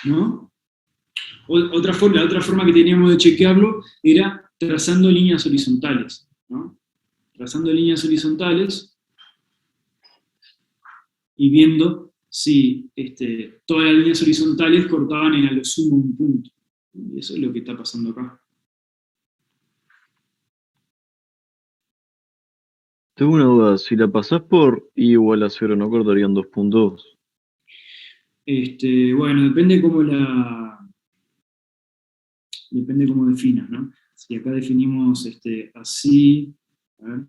¿no? La otra forma que teníamos de chequearlo era trazando líneas horizontales, ¿no? Trazando líneas horizontales y viendo si todas las líneas horizontales cortaban en a lo sumo un punto. Y eso es lo que está pasando acá. Tengo una duda, si la pasás por i igual a 0, ¿no cortarían 2 puntos? Bueno, depende cómo definas, ¿no? Si acá definimos así, a ver,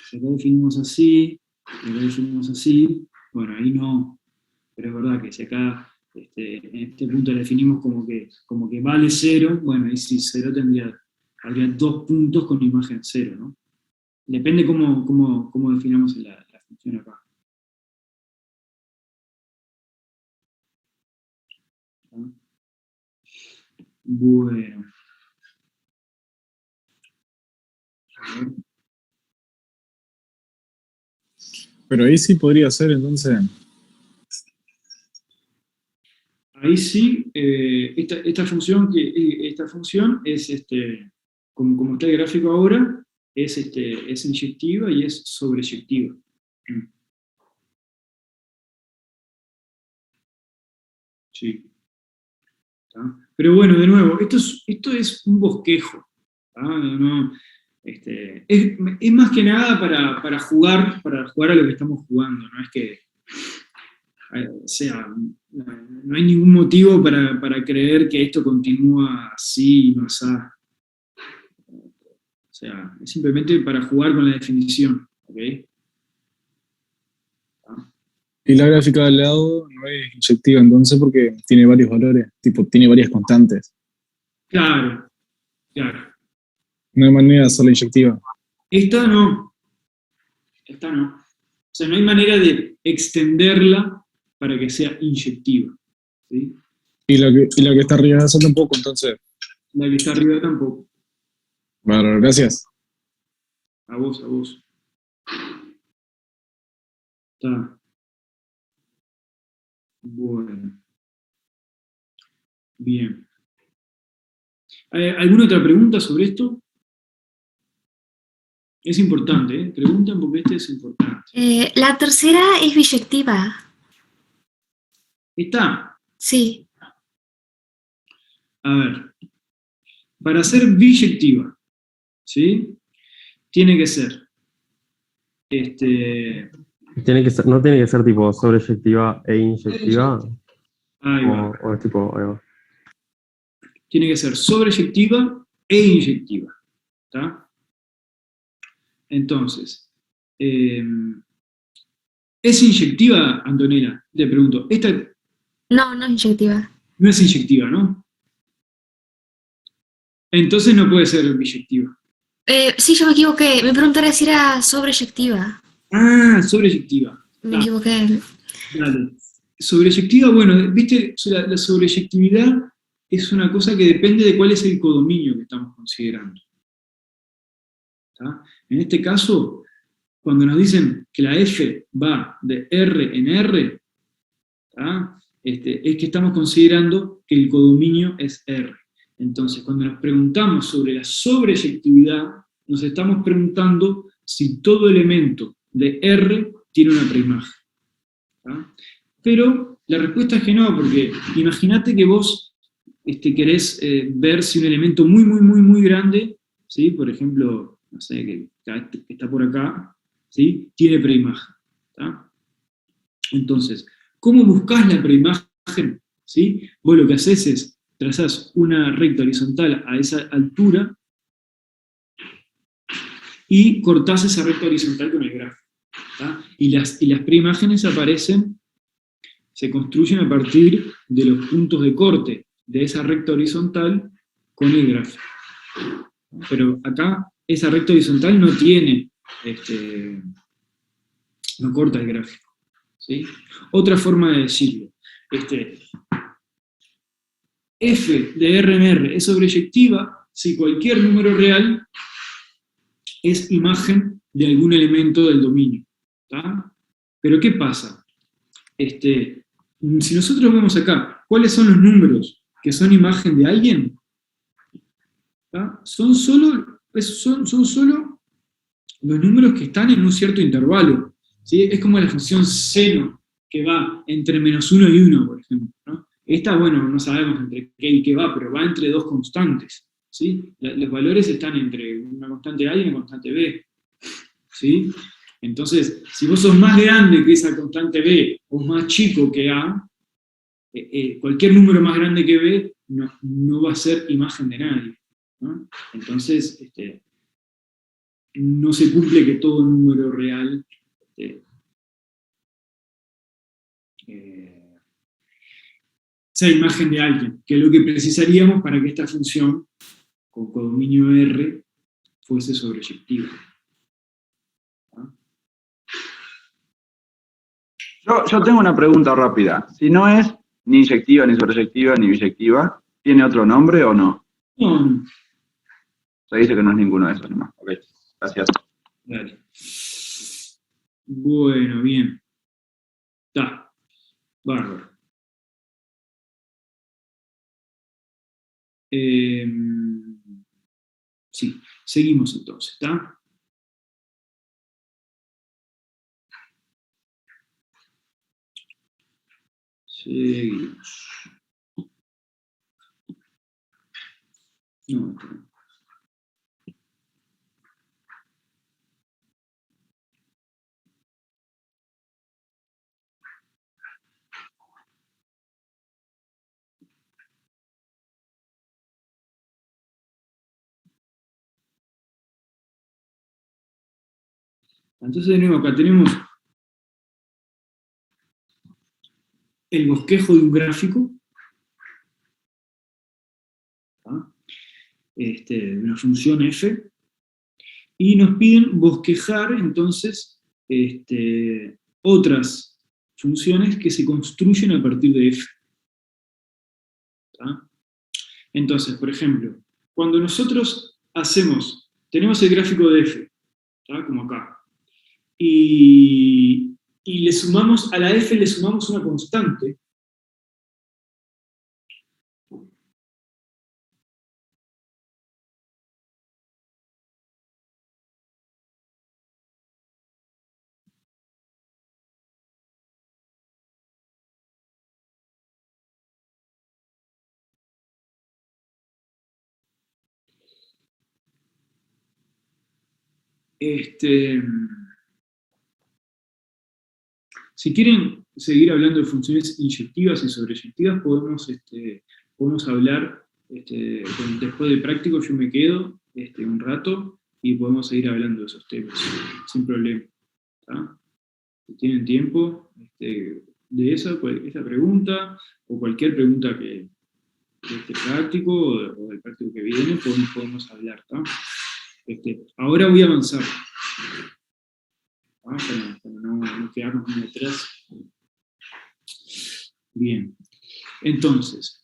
si acá definimos así, y acá definimos así, bueno, ahí no, pero es verdad que si acá en este punto la definimos como que vale 0, bueno, ahí sí 0 habría 2 puntos con imagen 0, ¿no? Depende cómo definamos la función acá. ¿No? Bueno. A ver. Pero ahí sí podría ser, entonces. Ahí sí, esta función es, como está el gráfico ahora, es inyectiva y es sobreyectiva. Sí. ¿Tá? Pero bueno, de nuevo, esto es un bosquejo. ¿Tá? No, es más que nada para jugar a lo que estamos jugando, no es que, o sea, no hay ningún motivo para creer que esto continúa así y no así. O sea, es simplemente para jugar con la definición. ¿Okay? Y la gráfica del lado no es inyectiva entonces porque tiene varios valores, tipo, tiene varias constantes. Claro, claro. No hay manera de hacerla inyectiva. Esta no. O sea, no hay manera de extenderla para que sea inyectiva. ¿Sí? Y la que está arriba de esa tampoco, entonces. La que está arriba tampoco. Bueno, gracias. A vos. Está. Bueno. Bien. ¿Alguna otra pregunta sobre esto? Es importante, ¿eh? Preguntan porque este es importante. La tercera es biyectiva. ¿Está? Sí. A ver. Para ser biyectiva, ¿sí? Tiene que ser no tiene que ser tipo sobreyectiva e inyectiva. Ahí va. O es tipo, ahí va. Tiene que ser sobreyectiva e inyectiva. ¿Está? Entonces, ¿es inyectiva, Antonella? Le pregunto. Esta No es inyectiva. no es inyectiva, ¿no? Entonces no puede ser biyectiva. Sí, yo me equivoqué. Me preguntaría si era sobreyectiva. Ah, sobreyectiva. Me equivoqué. Dale. Sobreyectiva, bueno, viste, la sobreyectividad es una cosa que depende de cuál es el codominio que estamos considerando. ¿Tá? En este caso, cuando nos dicen que la f va de R en R, ¿tá? Es que estamos considerando que el codominio es R. Entonces, cuando nos preguntamos sobre la sobreyectividad, nos estamos preguntando si todo elemento de R tiene una preimagen. ¿Tá? Pero la respuesta es que no, porque imagínate que vos querés ver si un elemento muy, muy, muy, muy grande, ¿sí? Por ejemplo, no sé, que está por acá, ¿sí? Tiene preimagen. ¿Tá? Entonces, ¿cómo buscás la preimagen? ¿Sí? Vos lo que haces es trazás una recta horizontal a esa altura y cortás esa recta horizontal con el gráfico. ¿Tá? Y las preimágenes aparecen, se construyen a partir de los puntos de corte de esa recta horizontal con el gráfico. Pero acá esa recta horizontal no tiene, no corta el gráfico. ¿Sí? Otra forma de decirlo. F de R en R es sobreyectiva si cualquier número real es imagen de algún elemento del dominio. ¿Tá? Pero ¿qué pasa? Si nosotros vemos acá, ¿cuáles son los números que son imagen de alguien? ¿Tá? Son solo los números que están en un cierto intervalo, ¿sí? Es como la función seno, que va entre -1 y 1, por ejemplo, ¿no? Esta, bueno, no sabemos entre qué y qué va, pero va entre dos constantes, ¿sí? Los valores están entre una constante A y una constante B, ¿sí? Entonces, si vos sos más grande que esa constante B, o más chico que A, cualquier número más grande que B no va a ser imagen de nadie, ¿no? Entonces, no se cumple que todo número real sea imagen de alguien, que es lo que precisaríamos para que esta función con codominio R fuese sobreyectiva. Yo tengo una pregunta rápida. Si no es ni inyectiva, ni sobreyectiva, ni biyectiva, ¿tiene otro nombre o no? No. Se dice que no es ninguno de esos nomás. Ok, gracias. Dale. Bueno, bien. Está. Bárbaro. Sí, seguimos entonces, ¿está? Seguimos. No, entonces de nuevo acá tenemos el bosquejo de un gráfico, ¿tá? De una función f, y nos piden bosquejar entonces otras funciones que se construyen a partir de f. ¿Tá? Entonces, por ejemplo, cuando nosotros tenemos el gráfico de f, ¿tá? Como acá, y le sumamos, a la f le sumamos una constante, si quieren seguir hablando de funciones inyectivas y sobreyectivas, podemos hablar, después del práctico yo me quedo un rato y podemos seguir hablando de esos temas, sin problema. ¿Tá? Si tienen tiempo de esa pregunta, o cualquier pregunta de este práctico, o del práctico que viene, podemos hablar. ¿Tá? Ahora voy a avanzar. Para no quedarnos muy atrás. Bien. Entonces,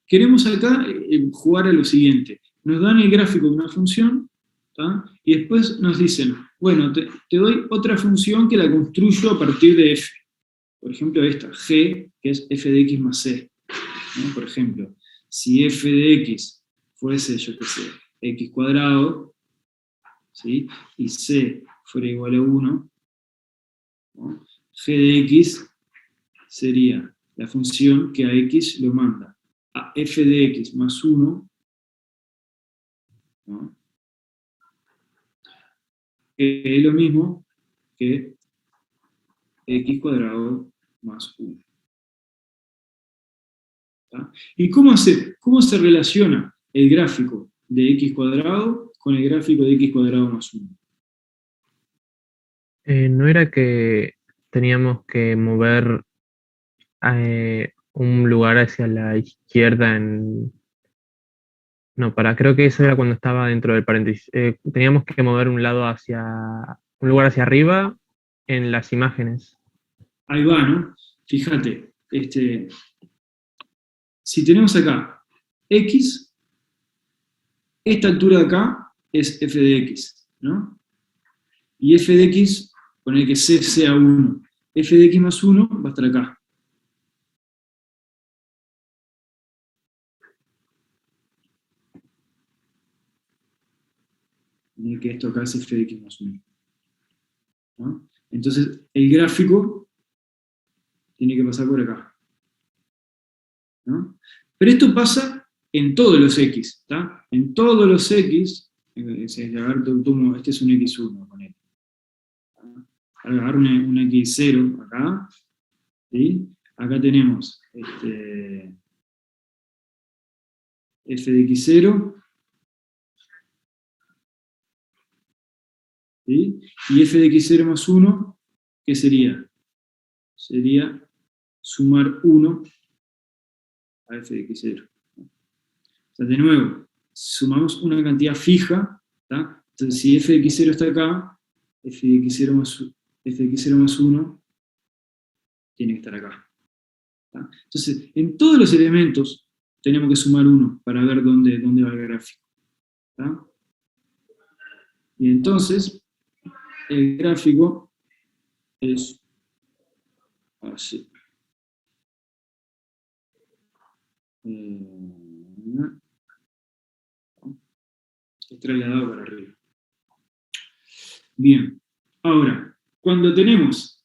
queremos acá jugar a lo siguiente. Nos dan el gráfico de una función, ¿tá? Y después nos dicen, bueno, te doy otra función que la construyo a partir de f. Por ejemplo, esta, g, que es f de x más c, ¿no? Por ejemplo, si f de x fuese, yo qué sé, x cuadrado, ¿sí? Y c fuera igual a 1, ¿no? G de x sería la función que a x lo manda a f de x más 1, ¿no? Que es lo mismo que x cuadrado más 1. ¿Tá? ¿Y cómo se relaciona el gráfico de x cuadrado con el gráfico de x cuadrado más 1? ¿No era que teníamos que mover un lugar hacia la izquierda en... No, creo que eso era cuando estaba dentro del paréntesis. Teníamos que mover un lugar hacia arriba en las imágenes. Ahí va, ¿no? Fíjate, si tenemos acá x, esta altura de acá es f de x. ¿no? Y f de x, poner que c sea 1. F de x más 1 va a estar acá. Poner que esto acá es f de x más 1. ¿No? Entonces, el gráfico tiene que pasar por acá. ¿No? Pero esto pasa en todos los x, ¿está? En todos los x, este es un x1, ponele. Agarro un x0 acá, ¿sí? Acá tenemos f de x0, ¿sí? Y f de x0 más 1, ¿qué sería? Sería sumar 1 a f de x0. O sea, de nuevo, sumamos una cantidad fija, ¿tá? Entonces, si f de x0 está acá, f de x0 más 1 tiene que estar acá. ¿Tá? Entonces, en todos los elementos tenemos que sumar 1 para ver dónde va el gráfico. ¿Tá? Y entonces, el gráfico es así. Es trasladado para arriba. Bien. Ahora, cuando tenemos,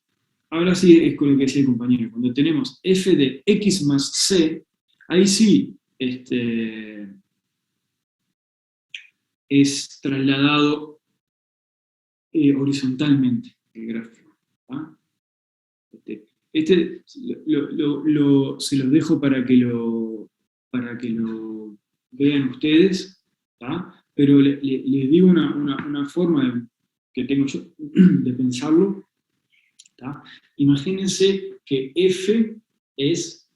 ahora sí es con lo que decía el compañero, cuando tenemos f de x más c, ahí sí es trasladado horizontalmente el gráfico. ¿Ah? Se los dejo para que lo vean ustedes, ¿tá? Pero les digo una forma que tengo yo de pensarlo. ¿Tá? Imagínense que f es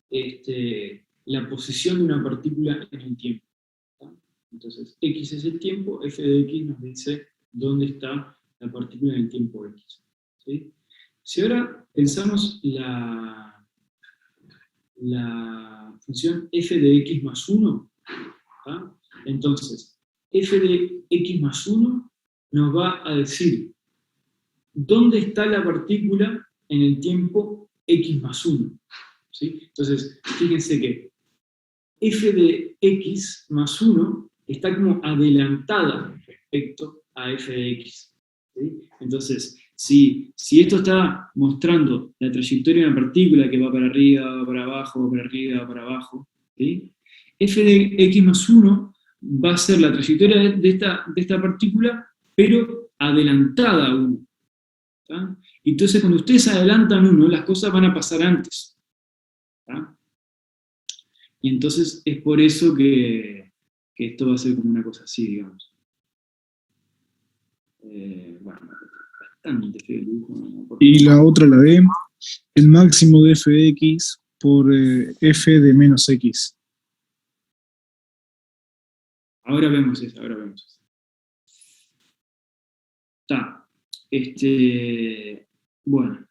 la posición de una partícula en el tiempo. ¿Tá? Entonces, x es el tiempo, f de x nos dice dónde está la partícula en el tiempo x. ¿Sí? Si ahora pensamos la función f de x más 1, ¿tá? Entonces, f de x más 1 nos va a decir dónde está la partícula en el tiempo x más 1. ¿Sí? Entonces, fíjense que f de x más 1 está como adelantada respecto a f de x. ¿Sí? Entonces, si esto está mostrando la trayectoria de una partícula que va para arriba, va para abajo, va para arriba, va para abajo, ¿sí? F de x más 1 va a ser la trayectoria de esta partícula, pero adelantada a 1. ¿Tá? Entonces, cuando ustedes adelantan 1, las cosas van a pasar antes. ¿Tá? Y entonces es por eso que esto va a ser como una cosa así, digamos. Bueno, bastante feo el dibujo. ¿No? Y la otra, la D, el máximo de f de x por f de menos x. Ahora vemos eso, Está. Bueno.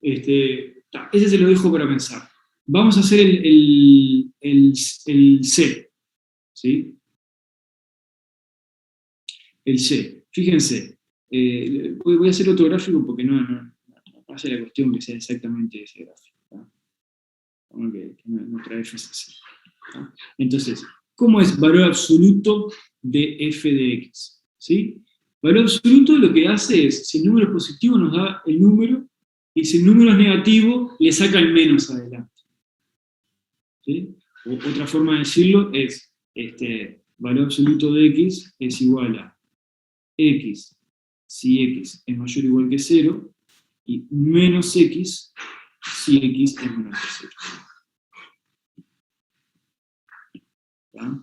Ese se lo dejo para pensar. Vamos a hacer el C. ¿Sí? El C. Fíjense. Voy a hacer otro gráfico porque no hace la cuestión que sea exactamente ese gráfico. Que nuestra f es así. ¿Tá? Entonces, ¿cómo es valor absoluto de f de x? ¿Sí? Valor absoluto lo que hace es, si el número es positivo nos da el número, y si el número es negativo, le saca el menos adelante. ¿Sí? Otra forma de decirlo es, valor absoluto de x es igual a x si x es mayor o igual que 0, y menos x si x es menor que 0. ¿Tá?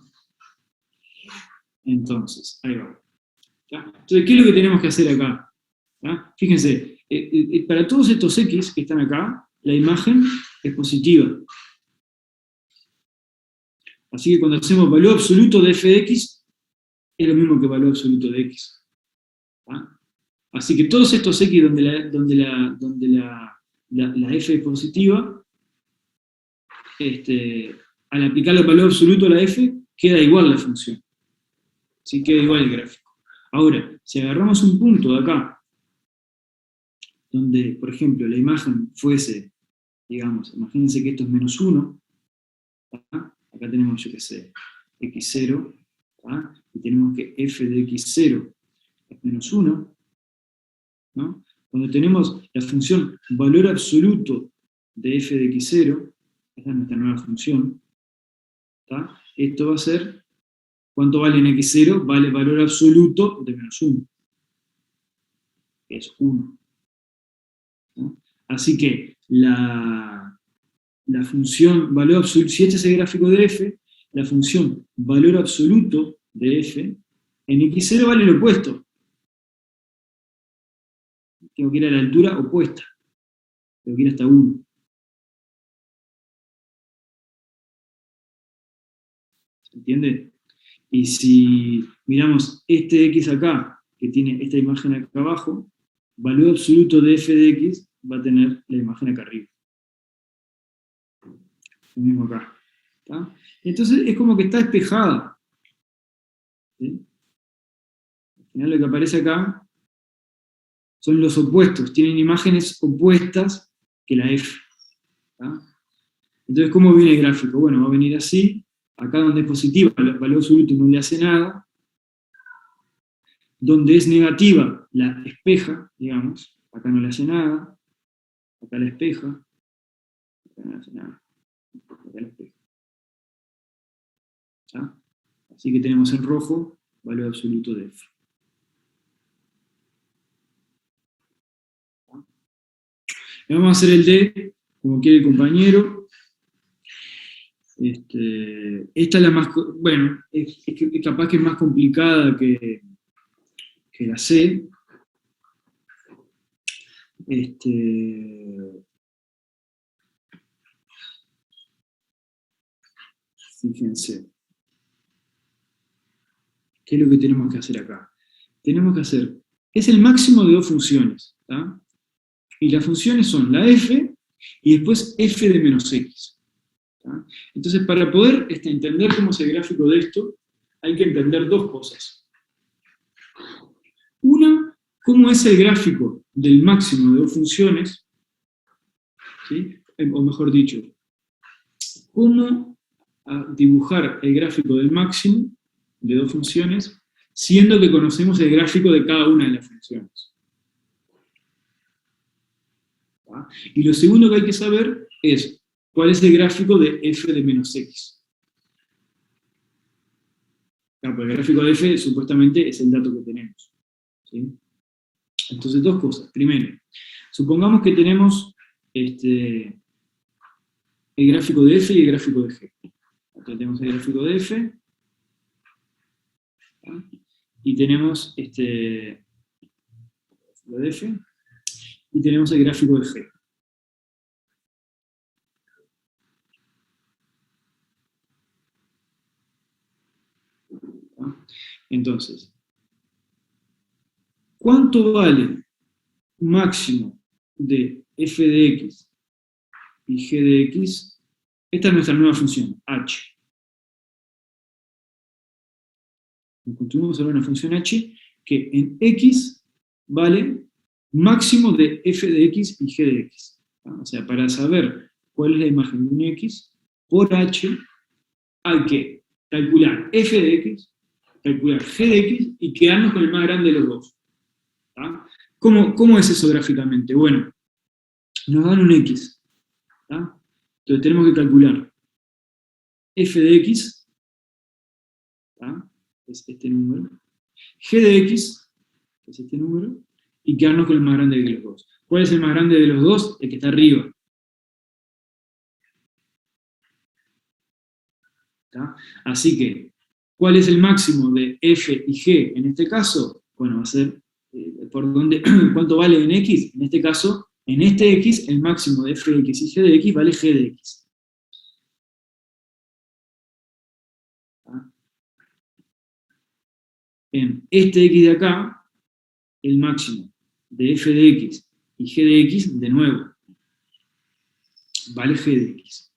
Entonces, ahí va. ¿Tá? Entonces, ¿qué es lo que tenemos que hacer acá? ¿Tá? Fíjense, para todos estos x que están acá, la imagen es positiva. Así que cuando hacemos valor absoluto de f de x, es lo mismo que valor absoluto de x. ¿Tá? Así que todos estos x donde la f es positiva, al aplicar el valor absoluto a la f, queda igual la función. ¿Sí? Queda igual el gráfico. Ahora, si agarramos un punto de acá, donde, por ejemplo, la imagen fuese, digamos, imagínense que esto es menos 1, ¿tá? Acá tenemos, yo qué sé, x0, ¿tá? Y tenemos que f de x0 es menos 1, ¿no? Cuando tenemos la función valor absoluto de f de x0, esta es nuestra nueva función, ¿tá? Esto va a ser, ¿cuánto vale en x0? Vale el valor absoluto de menos 1, que es 1. ¿No? Así que la función valor absoluto, si este es el gráfico de f, la función valor absoluto de f, en x0 vale lo opuesto. Tengo que ir a la altura opuesta. Tengo que ir hasta 1. ¿Se entiende? Y si miramos este x acá, que tiene esta imagen acá abajo, valor absoluto de f de x va a tener la imagen acá arriba. Lo mismo acá. ¿Tá? Entonces es como que está despejada. ¿Sí? Al final lo que aparece acá son los opuestos, tienen imágenes opuestas que la f. ¿Tá? Entonces, ¿cómo viene el gráfico? Bueno, va a venir así, acá donde es positiva, el valor absoluto no le hace nada, donde es negativa, la espeja, digamos, acá no le hace nada, acá la espeja, acá no le hace nada, acá la espeja. ¿Tá? Así que tenemos en rojo, valor absoluto de f. Vamos a hacer el D, como quiere el compañero. Esta es la más, bueno, es capaz que es más complicada que la C. Fíjense. ¿Qué es lo que tenemos que hacer acá? Tenemos que hacer, es el máximo de dos funciones, ¿tá? Y las funciones son la f y después f de menos x. ¿Tá? Entonces, para poder entender cómo es el gráfico de esto, hay que entender dos cosas. Una, cómo es el gráfico del máximo de dos funciones, ¿sí? O mejor dicho, cómo dibujar el gráfico del máximo de dos funciones, siendo que conocemos el gráfico de cada una de las funciones. ¿Tá? Y lo segundo que hay que saber es cuál es el gráfico de f de menos x. Claro, el gráfico de f supuestamente es el dato que tenemos. ¿Sí? Entonces, dos cosas. Primero, supongamos que tenemos el gráfico de f y el gráfico de g. Entonces tenemos el gráfico de f, ¿tá? Y tenemos el gráfico de f, y tenemos el gráfico de g. ¿Tá? Entonces, ¿cuánto vale máximo de f de x y g de x? Esta es nuestra nueva función, h. Construimos ahora una función h que en x vale máximo de f de x y g de x. ¿Tá? O sea, para saber cuál es la imagen de un x, por h hay que calcular f de x, calcular g de x y quedarnos con el más grande de los dos. ¿Tá? ¿Cómo es eso gráficamente? Bueno, nos dan un x. ¿Tá? Entonces tenemos que calcular f de x, ¿tá? Es este número, g de x, que es este número, y quedarnos con el más grande de los dos. ¿Cuál es el más grande de los dos? El que está arriba. ¿Tá? Así que, ¿cuál es el máximo de f y g en este caso? Bueno, va a ser, ¿por dónde, cuánto vale en x? En este caso, en este x, el máximo de f de x y g de x vale g de x. ¿Tá? En este x de acá, el máximo de f de x y g de x, de nuevo, vale f de x.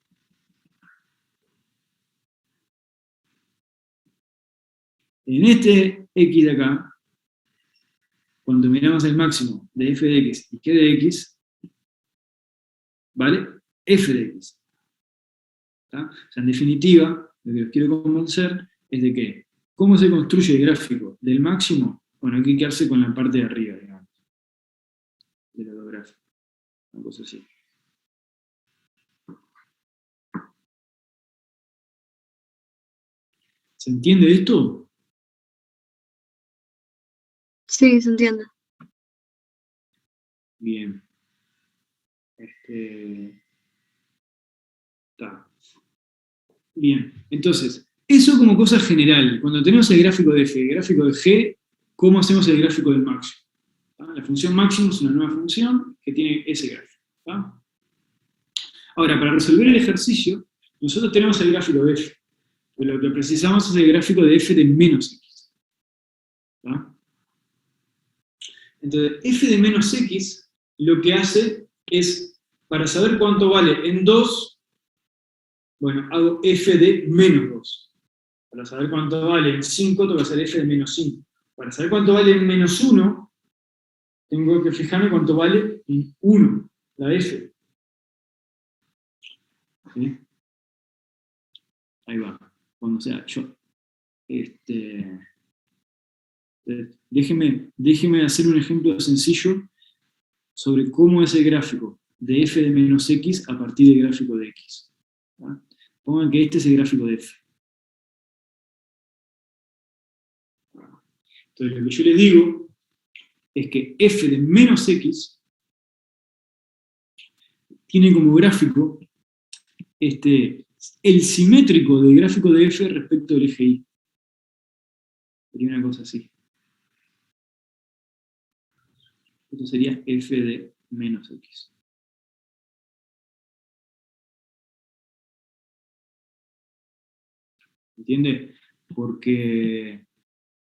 En este x de acá, cuando miramos el máximo de f de x y g de x, vale f de x. ¿Tá? O sea, en definitiva, lo que os quiero convencer es de que, ¿cómo se construye el gráfico del máximo? Bueno, hay que quedarse con la parte de arriba, digamos, del gráfico. Una cosa así. ¿Se entiende esto? Sí, se entiende. Bien. Está. Bien, entonces, eso como cosa general. Cuando tenemos el gráfico de f y el gráfico de g, ¿cómo hacemos el gráfico del máximo? ¿Tá? La función máximo es una nueva función que tiene ese gráfico. ¿Tá? Ahora, para resolver el ejercicio, nosotros tenemos el gráfico de f, pero lo que precisamos es el gráfico de f de menos x. ¿Tá? Entonces, f de menos x lo que hace es, para saber cuánto vale en 2, bueno, hago f de menos 2. Para saber cuánto vale en 5, tengo que hacer f de menos 5. Para saber cuánto vale en menos 1, tengo que fijarme cuánto vale en 1, la f. ¿Sí? Ahí va. Cuando sea yo. Déjeme hacer un ejemplo sencillo sobre cómo es el gráfico de f de menos x a partir del gráfico de x. ¿Tá? Pongan que este es el gráfico de f. Entonces lo que yo les digo es que f de menos x tiene como gráfico el simétrico del gráfico de f respecto del eje y. Sería una cosa así. Esto sería f de menos x. ¿Entiende? Porque,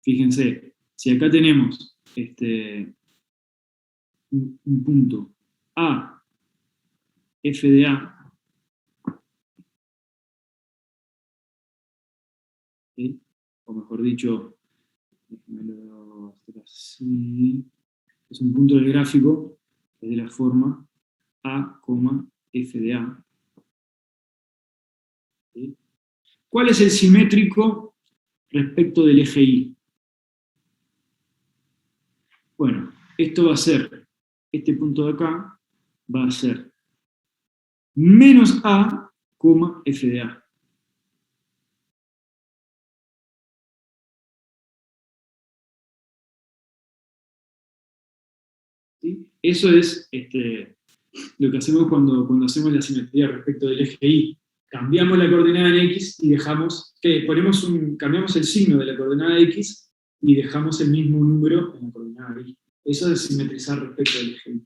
fíjense, si acá tenemos un punto A, f de A, ¿sí? O mejor dicho, déjenmelo hacer así, es un punto del gráfico que es de la forma A, f de A. ¿Sí? ¿Cuál es el simétrico respecto del eje Y? Bueno, esto va a ser, este punto de acá, va a ser menos A, f de A. ¿Sí? Eso es lo que hacemos cuando hacemos la simetría respecto del eje Y. Cambiamos la coordenada en X y dejamos, cambiamos el signo de la coordenada X y dejamos el mismo número en la coordenada Y. Eso es simetrizar respecto del eje Y.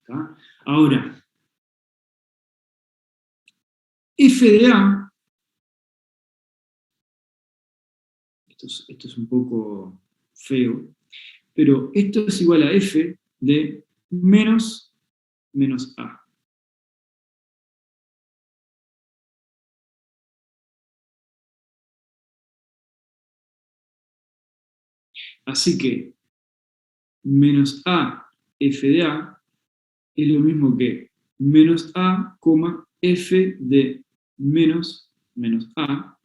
¿Tá? Ahora, f de A, esto es un poco feo, pero esto es igual a f de menos A. Así que menos A, f de A, es lo mismo que menos A, f de menos A.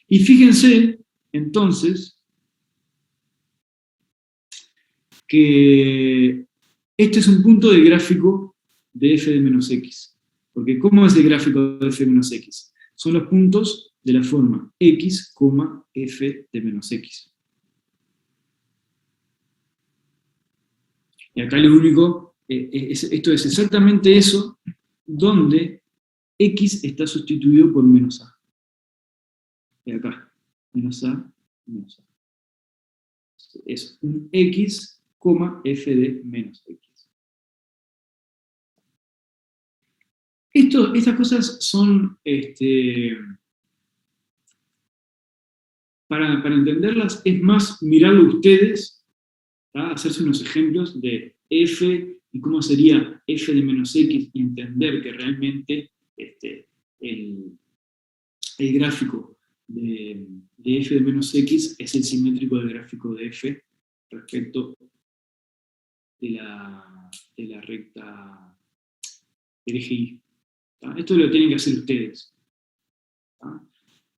Y fíjense, entonces, que este es un punto del gráfico de f de menos x. Porque ¿cómo es el gráfico de f de menos x? Son los puntos de la forma x, f de menos x. Y acá lo único, esto es exactamente eso, donde x está sustituido por menos a. Y acá, menos a. Es un x, f de menos x. Estas cosas son, para entenderlas, es más mirarlo ustedes, ¿tá? Hacerse unos ejemplos de f y cómo sería f de menos x, y entender que realmente el gráfico de f de menos x es el simétrico del gráfico de f respecto de la recta del eje Y. ¿Tá? Esto lo tienen que hacer ustedes. ¿Tá?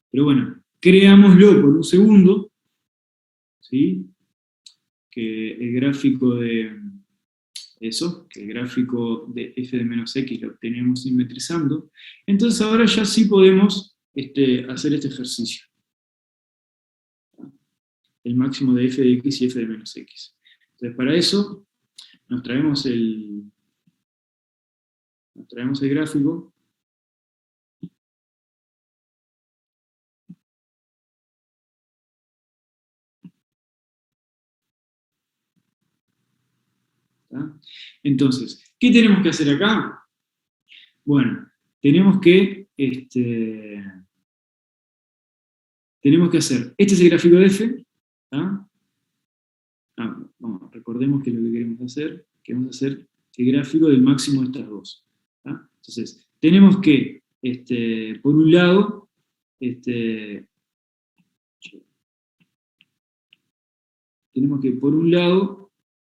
Pero bueno, creámoslo por un segundo, ¿sí? Que el gráfico de eso, que el gráfico de f de menos x lo obtenemos simetrizando. Entonces ahora ya sí podemos hacer este ejercicio. El máximo de f de x y f de menos x. Entonces para eso nos traemos el gráfico. ¿Tá? Entonces, ¿qué tenemos que hacer acá? Bueno, tenemos que hacer, este es el gráfico de f, ¿tá? Recordemos que lo que queremos hacer el gráfico del máximo de estas dos. ¿Tá? Entonces, tenemos que, por un lado,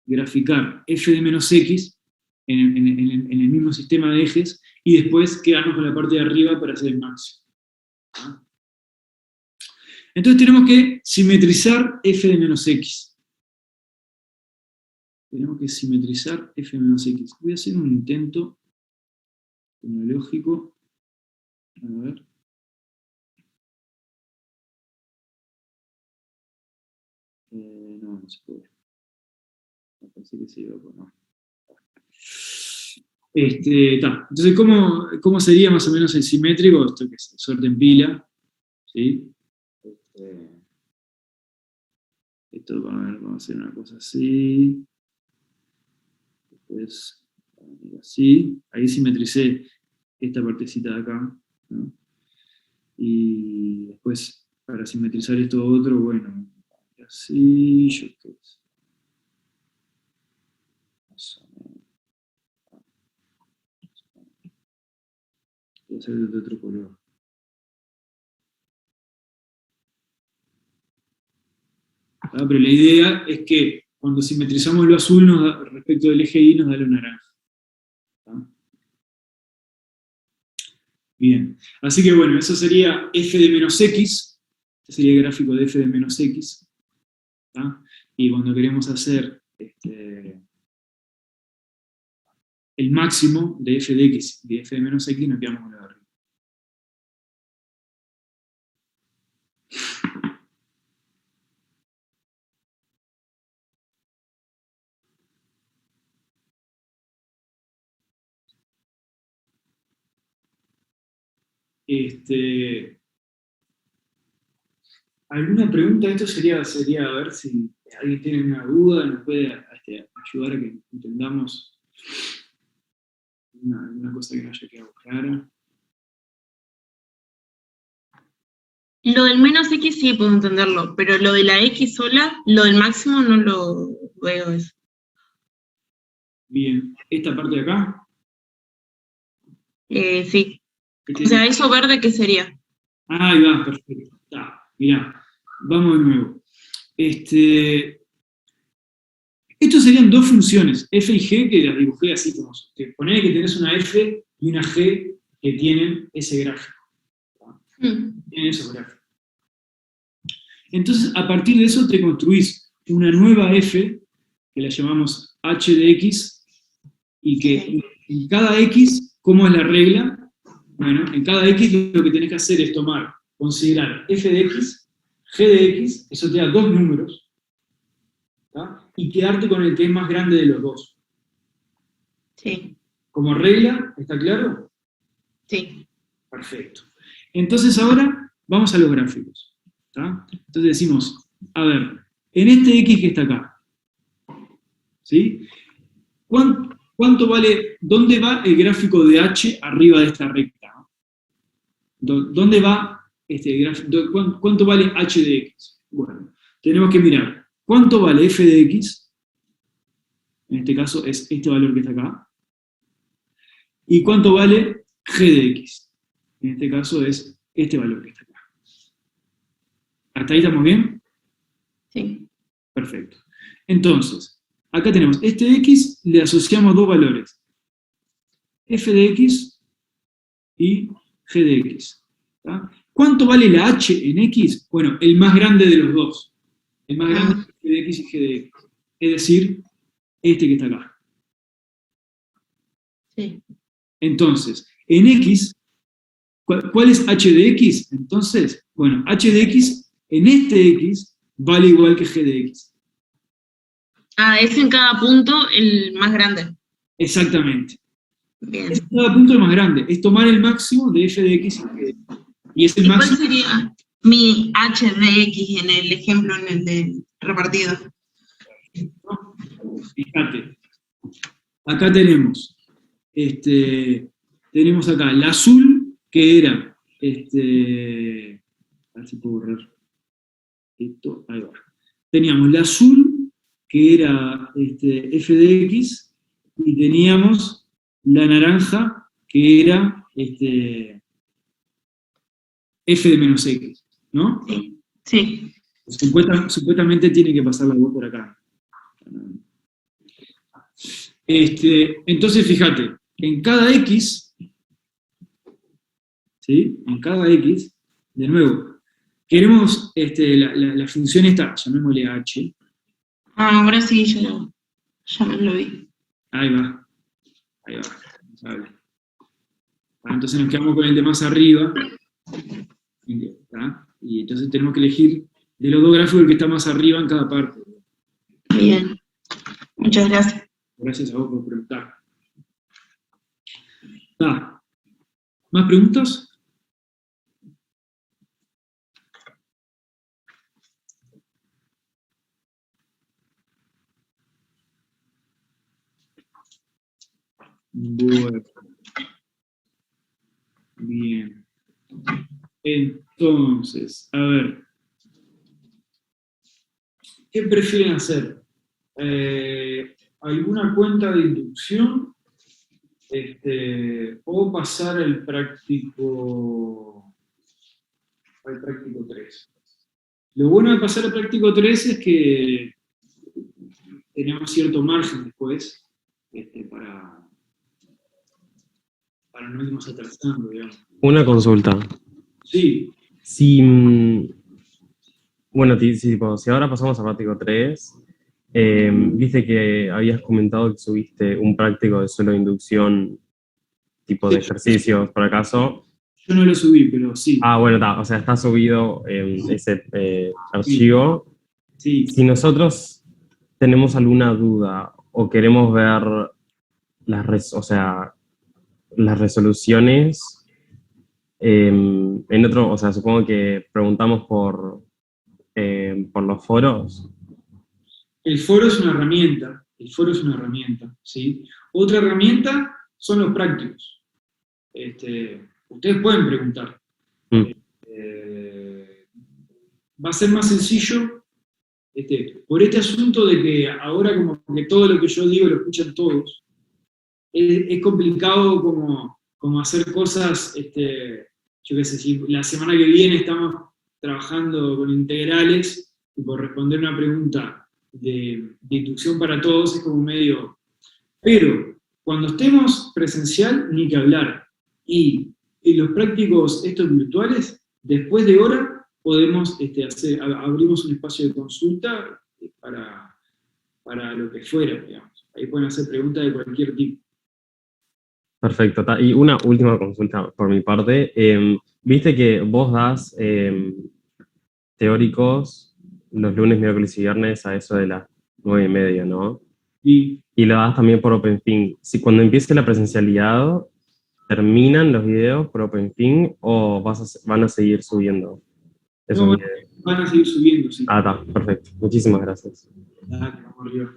graficar f de menos x en el mismo sistema de ejes, y después quedarnos con la parte de arriba para hacer el máximo. ¿Tá? Entonces tenemos que simetrizar f de menos x. Tenemos que simetrizar f de menos x. Voy a hacer un intento cronológico. A ver. No se puede. Me parece que se iba a poner. Entonces, ¿cómo sería más o menos el simétrico? Esto que es suerte en pila. ¿Sí? Esto, vamos a hacer una cosa así. Después, así. Ahí simetricé esta partecita de acá, ¿no? Y después, para simetrizar esto otro, bueno, así, yo qué sé. Voy a hacer de otro color. Pero la idea es que cuando simetrizamos lo azul respecto del eje Y nos da lo naranja. ¿Tá? Bien, así que bueno, eso sería f de menos x, este sería el gráfico de f de menos x. ¿Tá? Y cuando queremos hacer el máximo de f de x y de f de menos x, nos quedamos con lo de arriba. ¿Alguna pregunta? Esto sería a ver si alguien tiene una duda, nos puede ayudar a que entendamos alguna cosa que no haya quedado clara. Lo del menos x sí puedo entenderlo, pero lo de la x sola, lo del máximo no lo veo eso. Bien, ¿esta parte de acá? Sí. O sea, ¿eso verde qué sería? Ahí va, perfecto. Mirá, vamos de nuevo. Estos serían dos funciones, f y g, que las dibujé así como... Ponele que tenés una f y una g que tienen ese gráfico. Tienen esos gráficos. Entonces, a partir de eso te construís una nueva f, que la llamamos h de x, y que en cada x, ¿cómo es la regla? Bueno, en cada x lo que tenés que hacer es considerar f de x, g de x, eso te da dos números, ¿tá? Y quedarte con el que es más grande de los dos. Sí. Como regla, ¿está claro? Sí. Perfecto. Entonces ahora vamos a los gráficos. ¿Tá? Entonces decimos, a ver, en este x que está acá, ¿sí? ¿Cuánto vale, dónde va el gráfico de h arriba de esta recta? ¿Dónde va este gráfico? ¿Cuánto vale h de x? Bueno, tenemos que mirar, ¿cuánto vale f de x? en este caso es este valor que está acá. ¿Y cuánto vale g de x? En este caso es este valor que está acá. ¿Hasta ahí estamos bien? Sí. Perfecto. Entonces, acá tenemos este x, le asociamos dos valores. F de x y g de x. ¿Tá? ¿Cuánto vale la h en x? Bueno, el más grande de los dos. El más grande es g de x y g de x. Es decir, este que está acá. Sí. Entonces, en x, ¿cuál es h de x? Entonces, bueno, h de x en este x vale igual que g de x. Es en cada punto el más grande. Exactamente. Bien. Es cada punto el más grande. Es tomar el máximo de f de x y g de x. Y es el ¿Y cuál máximo. sería mi h de x en el ejemplo, en el de repartido? Fíjate. Acá tenemos, tenemos acá el azul, que era, a ver si puedo borrar esto, ahí va. Teníamos el azul, que era f de x, y teníamos la naranja, que era f de menos x, ¿no? Sí. Sí. Supuestamente tiene que pasar la voz por acá. Entonces, fíjate, en cada x, ¿sí? En cada x, de nuevo, queremos la función esta, llamémosle h. Ahora sí, ya me lo vi. Ahí va. Vale. Entonces nos quedamos con el de más arriba. ¿Tá? Y entonces tenemos que elegir de los dos gráficos el que está más arriba en cada parte. Bien. Muchas gracias. Gracias a vos por preguntar. ¿Más preguntas? Bueno. Bien. Entonces, a ver. ¿Qué prefieren hacer? ¿Alguna cuenta de inducción? ¿O pasar al práctico 3? Lo bueno de pasar al práctico 3 es que tenemos cierto margen después para no irnos atrasando, digamos. Una consulta. Sí. Si, bueno, si ahora pasamos a práctico 3, viste que habías comentado que subiste un práctico de solo inducción, tipo de ejercicios, por acaso. Yo no lo subí, pero sí. Bueno, o sea, está subido ese archivo. Sí. Si nosotros tenemos alguna duda o queremos ver las resoluciones en otro, o sea, supongo que preguntamos por los foros. El foro es una herramienta, ¿sí? Otra herramienta son los prácticos. Ustedes pueden preguntar. Va a ser más sencillo por este asunto de que ahora como que todo lo que yo digo lo escuchan todos. Es complicado como hacer cosas, yo qué sé, si la semana que viene estamos trabajando con integrales y por responder una pregunta de inducción para todos es como medio... Pero cuando estemos presencial, ni que hablar. Y los prácticos estos virtuales, después de hora, podemos abrimos un espacio de consulta para lo que fuera, digamos. Ahí pueden hacer preguntas de cualquier tipo. Perfecto. Y una última consulta por mi parte. Viste que vos das teóricos los lunes, miércoles y viernes a eso de las 9:30, ¿no? Y lo das también por OpenFing. Si cuando empiece la presencialidad, ¿terminan los videos por OpenFing o van a seguir subiendo esos videos? Van a seguir subiendo, sí. Está, perfecto. Muchísimas gracias. Dale, vamos arriba.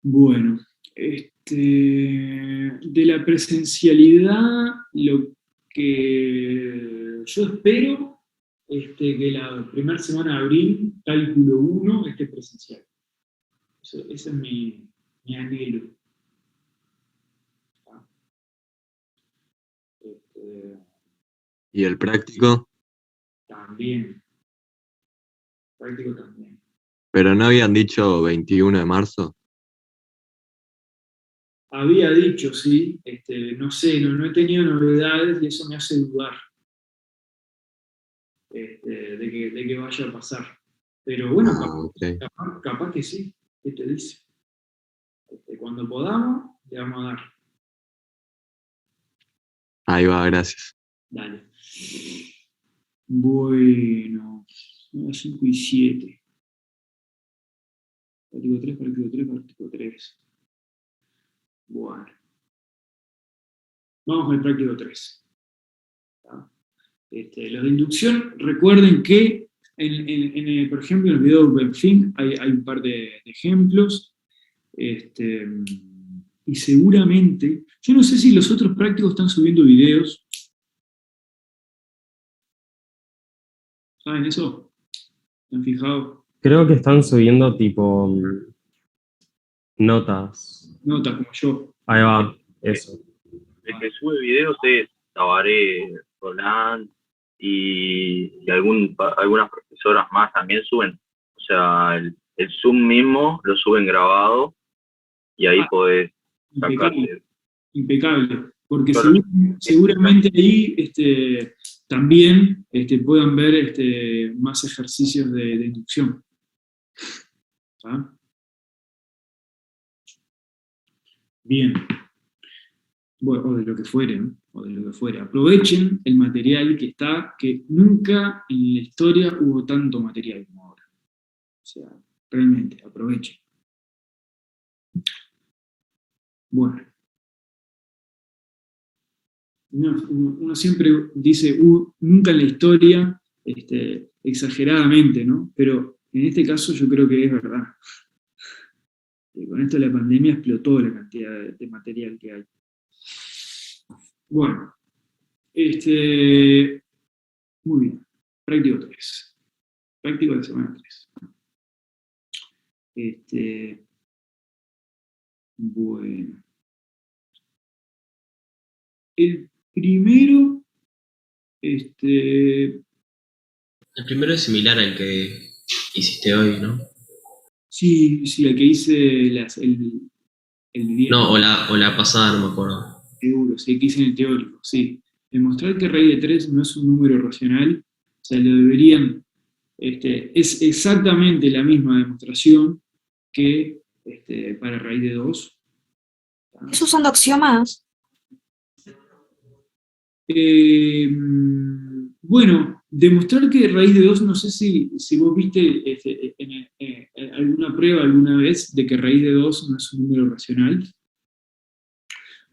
Bueno, de la presencialidad, lo que yo espero es que la primera semana de abril, cálculo 1, esté presencial. Ese es mi anhelo. ¿Tá? ¿Y el práctico? También. Práctico también. ¿Pero no habían dicho 21 de marzo? Había dicho, sí, no sé, no he tenido novedades y eso me hace dudar de que vaya a pasar. Pero bueno, Ok. capaz que sí, ¿qué te dice? Cuando podamos, le vamos a dar. Ahí va, gracias. Dale. Bueno, 5 y 7. Práctico 3, práctico 3, práctico 3. Bueno. Vamos al práctico 3. ¿Tá? Los de inducción, recuerden que, por ejemplo, en el video de OpenFink hay un par de ejemplos. Y seguramente, yo no sé si los otros prácticos están subiendo videos. ¿Saben eso? ¿Se han fijado? Creo que están subiendo tipo notas. Notas como yo. Ahí va, eso. El que sube videos es Tabaré, Solán y algunas profesoras más también suben. O sea, el Zoom mismo lo suben grabado y ahí podés sacarte. Impecable. Porque Solo- seguramente ahí también puedan ver más ejercicios de inducción. ¿Tá? Bien. Bueno, o de lo que fuere, ¿no? O de lo que fuere. Aprovechen el material que está, que nunca en la historia hubo tanto material como ahora. O sea, realmente, aprovechen. Bueno. Uno siempre dice, nunca en la historia, exageradamente, ¿no? Pero en este caso yo creo que es verdad. Con esto la pandemia explotó la cantidad de material que hay. Bueno, muy bien. Práctico 3. Práctico de semana 3. Bueno. El primero, El primero es similar al que hiciste hoy, ¿no? sí, el que hice el viernes. No, o la pasada, no me acuerdo. Seguro, sí, que hice en el teórico, sí. Demostrar que raíz de 3 no es un número racional, o sea, lo deberían, es exactamente la misma demostración que para raíz de 2. ¿Es usando axiomas? Bueno, demostrar que raíz de 2, no sé si vos viste en alguna prueba alguna vez de que raíz de 2 no es un número racional.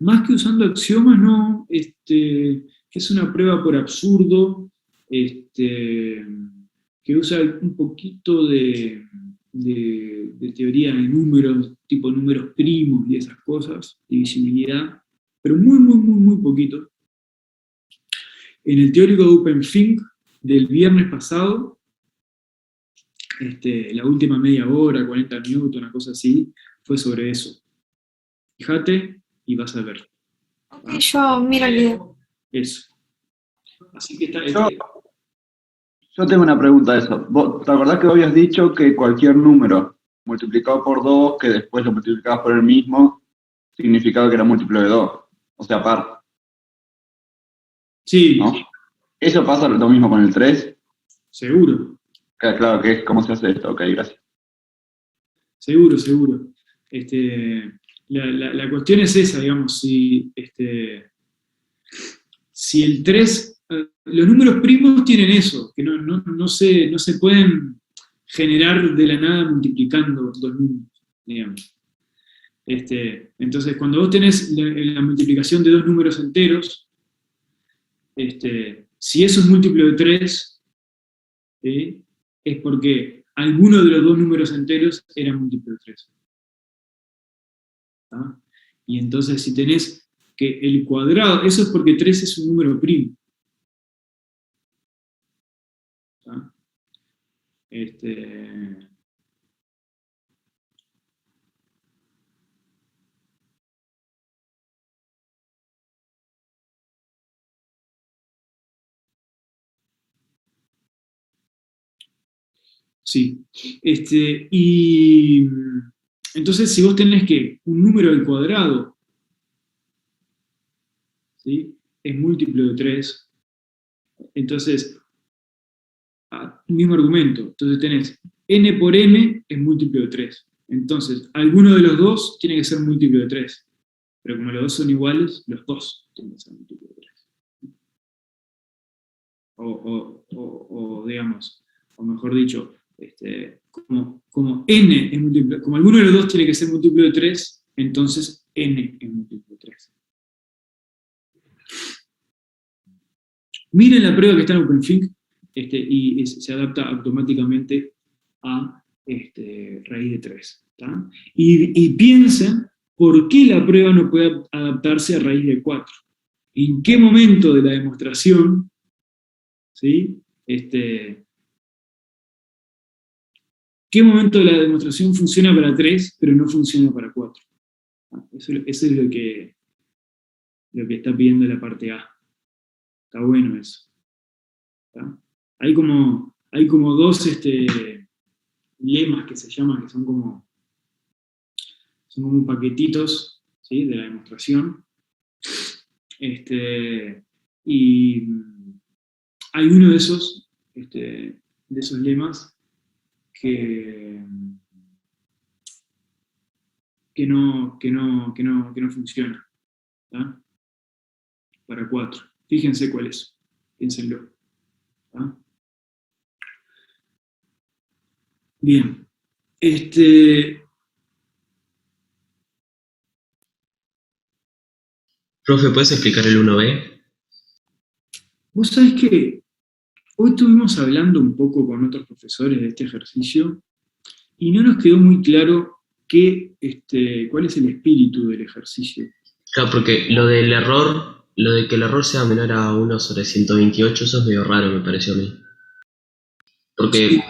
Más que usando axiomas, no, que es una prueba por absurdo, que usa un poquito de teoría de números, tipo números primos y esas cosas, divisibilidad, pero muy poquito. En el teórico de OpenFink del viernes pasado, la última media hora, 40 minutos, una cosa así, fue sobre eso. Fíjate y vas a ver. Ok, yo miro el video. Eso. Así que está. Yo tengo una pregunta de eso. ¿Vos te acordás que habías dicho que cualquier número multiplicado por 2, que después lo multiplicabas por el mismo, significaba que era múltiplo de 2? O sea, par. Sí. ¿No? ¿Eso pasa lo mismo con el 3? Seguro. Claro, que es cómo se hace esto. Ok, gracias. Seguro. La cuestión es esa, digamos, si el 3, los números primos tienen eso, que no se pueden generar de la nada multiplicando dos números, digamos. Entonces, cuando vos tenés la multiplicación de dos números enteros, si eso es múltiplo de 3, es porque alguno de los dos números enteros era múltiplo de 3. ¿Ah? Y entonces si tenés que el cuadrado, eso es porque 3 es un número primo. ¿Ah? Sí. Y entonces, si vos tenés que un número al cuadrado, ¿sí?, es múltiplo de 3, entonces, mismo argumento, entonces tenés n por m es múltiplo de 3. Entonces, alguno de los dos tiene que ser múltiplo de 3. Pero como los dos son iguales, los dos tienen que ser múltiplo de 3. O digamos, o mejor dicho, como n es múltiplo, como alguno de los dos tiene que ser múltiplo de 3, entonces n es múltiplo de 3. Miren la prueba que está en OpenFink, y se adapta automáticamente a raíz de 3. Y piensen por qué la prueba no puede adaptarse a raíz de 4. ¿En qué momento de la demostración, ¿sí?, qué momento de la demostración funciona para 3, pero no funciona para 4? Eso es lo que está pidiendo la parte A. Está bueno eso. ¿Está? Hay como dos lemas que se llaman, que son como paquetitos, ¿sí?, de la demostración. Y hay uno de esos lemas que no funciona, ¿tá?, para 4. Fíjense cuál es, piénsenlo. ¿Tá? Bien. Profe, ¿puedes explicar el 1B? Vos sabés que hoy estuvimos hablando un poco con otros profesores de este ejercicio y no nos quedó muy claro cuál es el espíritu del ejercicio. Claro, porque lo de que el error sea menor a 1/128, eso es medio raro, me pareció a mí. Porque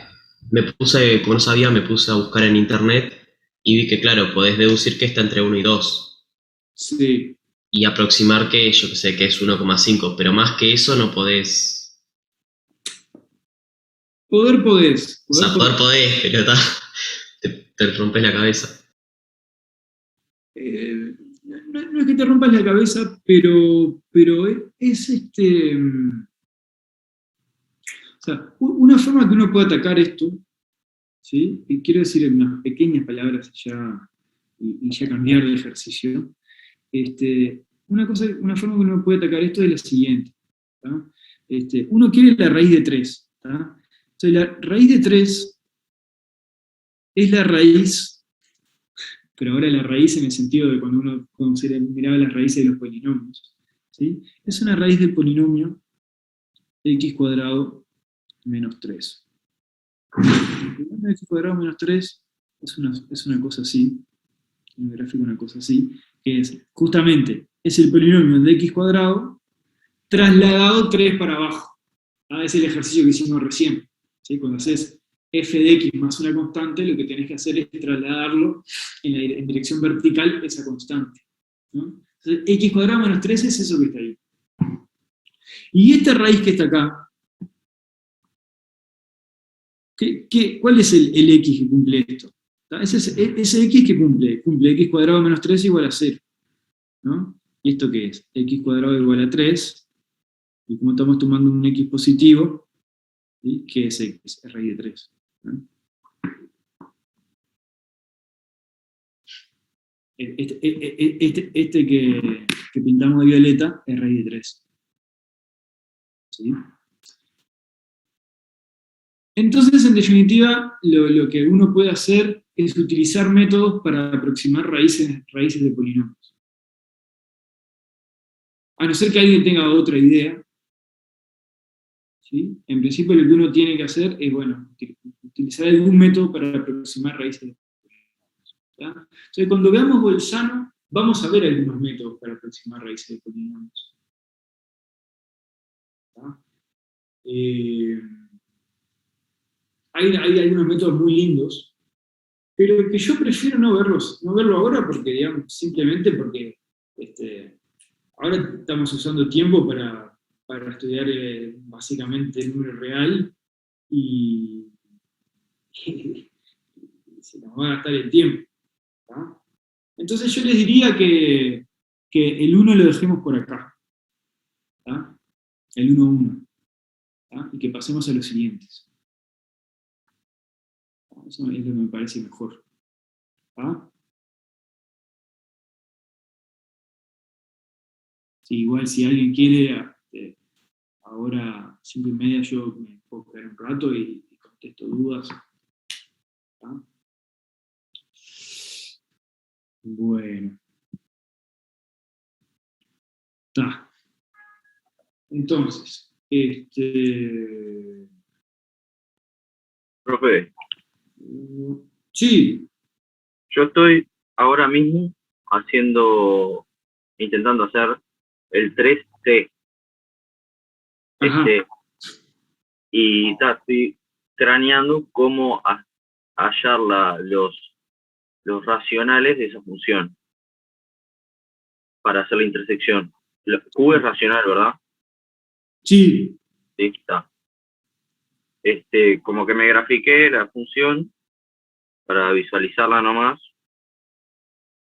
como no sabía, me puse a buscar en internet y vi que, claro, podés deducir que está entre 1 y 2. Sí. Y aproximar que, yo que sé, que es 1,5, pero más que eso no podés. Poder podés, pero te rompes la cabeza. No es que te rompas la cabeza, pero es o sea, una forma que uno puede atacar esto, ¿sí?, y quiero decir en unas pequeñas palabras y ya cambiar de ejercicio, una forma que uno puede atacar esto es la siguiente. ¿Tá? Uno quiere la raíz de 3. ¿Tá? Entonces la raíz de 3 es la raíz, pero ahora la raíz en el sentido de cuando se miraba las raíces de los polinomios, ¿sí?, es una raíz del polinomio x² menos 3. El polinomio de x² menos 3 es una cosa así, en el gráfico una cosa así, que es justamente el polinomio de x² trasladado 3 para abajo. Es el ejercicio que hicimos recién. ¿Sí? Cuando haces f de x más una constante, lo que tenés que hacer es trasladarlo en dirección vertical esa constante, ¿no? Entonces, x² menos 3 es eso que está ahí. Y esta raíz que está acá, ¿cuál es el x que cumple esto? Ese x que cumple x² menos 3 igual a 0. ¿No? ¿Y esto qué es? x² igual a 3, y como estamos tomando un x positivo, ¿sí?, ¿qué es x? Es raíz de 3. ¿No? Este que pintamos de violeta es raíz de 3. ¿Sí? Entonces, en definitiva, lo que uno puede hacer es utilizar métodos para aproximar raíces de polinomios. A no ser que alguien tenga otra idea, ¿sí? En principio lo que uno tiene que hacer es, utilizar algún método para aproximar raíces de polinomios. ¿Ya? Entonces, cuando veamos Bolzano, vamos a ver algunos métodos para aproximar raíces de polinomios. ¿Ya? Hay algunos métodos muy lindos, pero que yo prefiero no verlo ahora porque, digamos, simplemente porque ahora estamos usando tiempo para estudiar básicamente el número real y se nos va a gastar el tiempo. ¿Tá? Entonces yo les diría que el 1 lo dejemos por acá. ¿Tá? El 1, 1. ¿Tá? Y que pasemos a los siguientes. Eso es lo que me parece mejor. ¿Tá? Sí, igual si alguien quiere, ahora 5:30 yo me puedo quedar un rato y contesto dudas. ¿Tá? Bueno. Está. Entonces, Profe, sí, yo estoy ahora mismo intentando hacer el 3C. Ajá. Y estoy craneando cómo hallar los racionales de esa función para hacer la intersección. Q es racional, ¿verdad? sí, Sí, está. Como que me grafiqué la función para visualizarla nomás,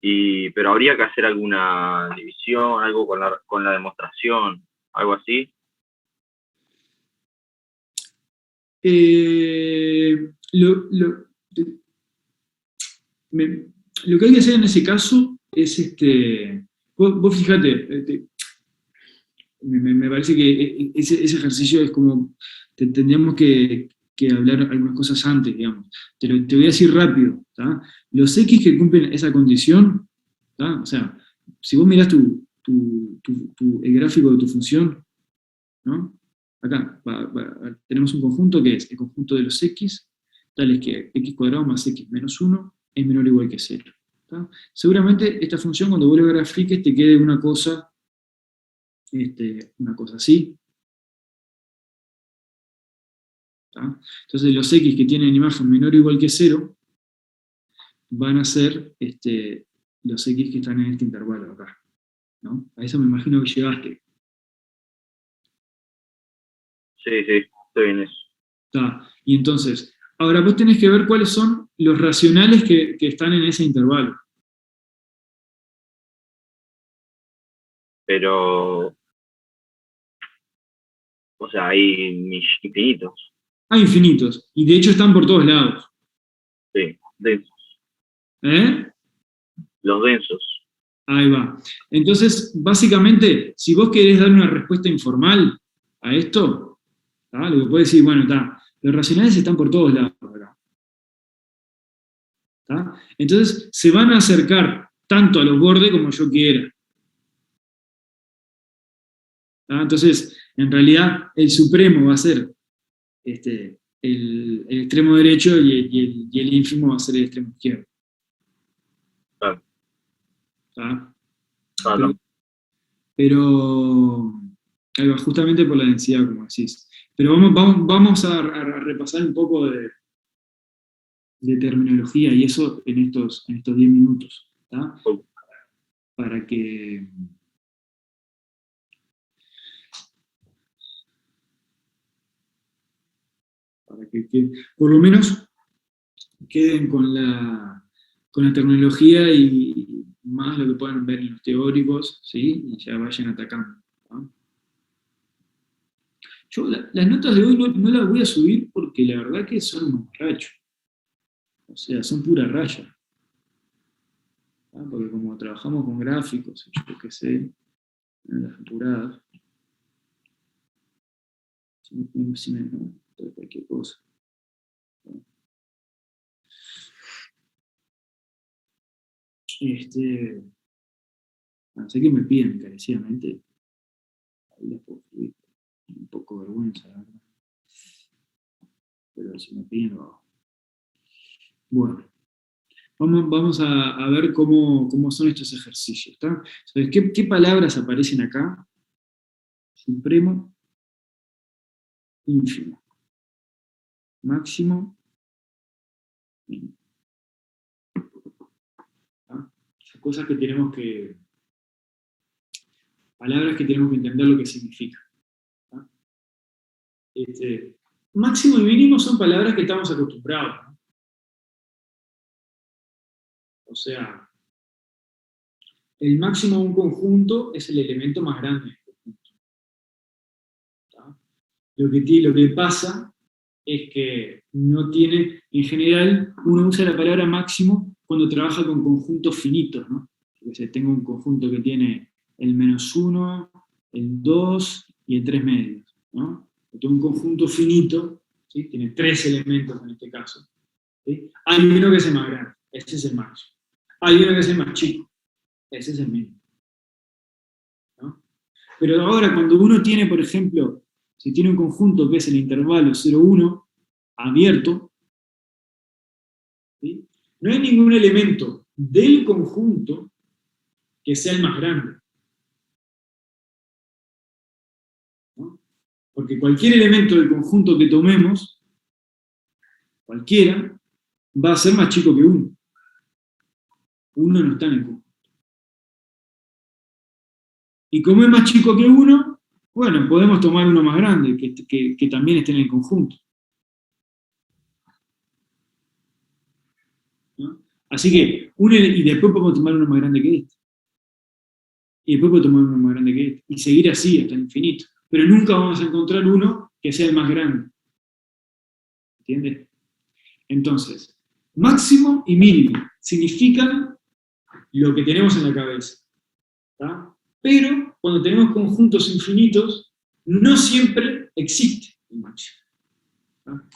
pero habría que hacer alguna división, algo con la demostración, algo así. Lo que hay que hacer en ese caso es, vos fíjate, me parece que ese ejercicio es como, tendríamos que hablar algunas cosas antes, digamos. Te voy a decir rápido, ¿tá? Los X que cumplen esa condición, ¿tá? O sea, si vos mirás el gráfico de tu función, ¿no? Acá tenemos un conjunto que es el conjunto de los X, tales que x² más x menos 1 es menor o igual que 0. ¿Tá? Seguramente esta función, cuando vos lo grafiques, te quede una cosa así. ¿Tá? Entonces los x que tienen imagen menor o igual que 0 van a ser los x que están en este intervalo acá. ¿No? A eso me imagino que llegaste. Sí, estoy en eso. ¿Tá? Y entonces, ahora vos tenés que ver cuáles son los racionales que están en ese intervalo. Pero, o sea, hay infinitos. Hay infinitos, y de hecho están por todos lados. Sí, densos. ¿Eh? Los densos. Ahí va. Entonces, básicamente, si vos querés dar una respuesta informal a esto, ¿tá? Lo que podés decir, bueno, los racionales están por todos lados acá. ¿Tá? Entonces, se van a acercar tanto a los bordes como yo quiera. ¿Tá? Entonces, en realidad, el supremo va a ser el extremo derecho y el ínfimo va a ser el extremo izquierdo. Claro. ¿Tá? Claro. Pero ahí va, justamente por la densidad, como decís. Pero vamos a repasar un poco de terminología y eso en estos 10 minutos. ¿Tá? Para que por lo menos queden con la terminología y más lo que puedan ver en los teóricos, ¿sí? Y ya vayan atacando. ¿No? Yo las notas de hoy no las voy a subir porque la verdad que son un borracho. O sea, son pura raya. ¿No? Porque como trabajamos con gráficos, yo qué sé, en las apuradas, si me no, cualquier cosa. Sé que me piden encarecidamente, ahí las puedo subir, un poco de vergüenza, la verdad. Pero si me piden lo hago. Bueno, vamos a ver cómo son estos ejercicios. ¿Tá? Entonces, ¿qué palabras aparecen acá? Supremo, ínfimo, máximo, mínimo. Son cosas que palabras que tenemos que entender lo que significan. ¿Tá? Máximo y mínimo son palabras que estamos acostumbrados, ¿no? O sea, el máximo de un conjunto es el elemento más grande del conjunto. ¿Tá? Lo que pasa es que no tiene, en general, uno usa la palabra máximo cuando trabaja con conjuntos finitos, ¿no? Tengo un conjunto que tiene el -1, el 2 y el 3 medios, ¿no? Tengo un conjunto finito, ¿sí? Tiene 3 elementos en este caso. ¿Sí? Hay uno que es el más grande, ese es el máximo. Hay uno que es el más chico, ese es el mínimo. ¿No? Pero ahora, cuando uno tiene, por ejemplo, si tiene un conjunto que es el intervalo 0,1 abierto, ¿sí? No hay ningún elemento del conjunto que sea el más grande. ¿No? Porque cualquier elemento del conjunto que tomemos, cualquiera, va a ser más chico que 1. 1 no está en el conjunto. Y como es más chico que 1, bueno, podemos tomar uno más grande, que también esté en el conjunto. ¿No? Así que, y después podemos tomar uno más grande que este. Y después podemos tomar uno más grande que este. Y seguir así hasta el infinito. Pero nunca vamos a encontrar uno que sea el más grande. ¿Entiendes? Entonces, máximo y mínimo significan lo que tenemos en la cabeza. ¿Tá? Pero cuando tenemos conjuntos infinitos, no siempre existe el máximo. ¿Tá?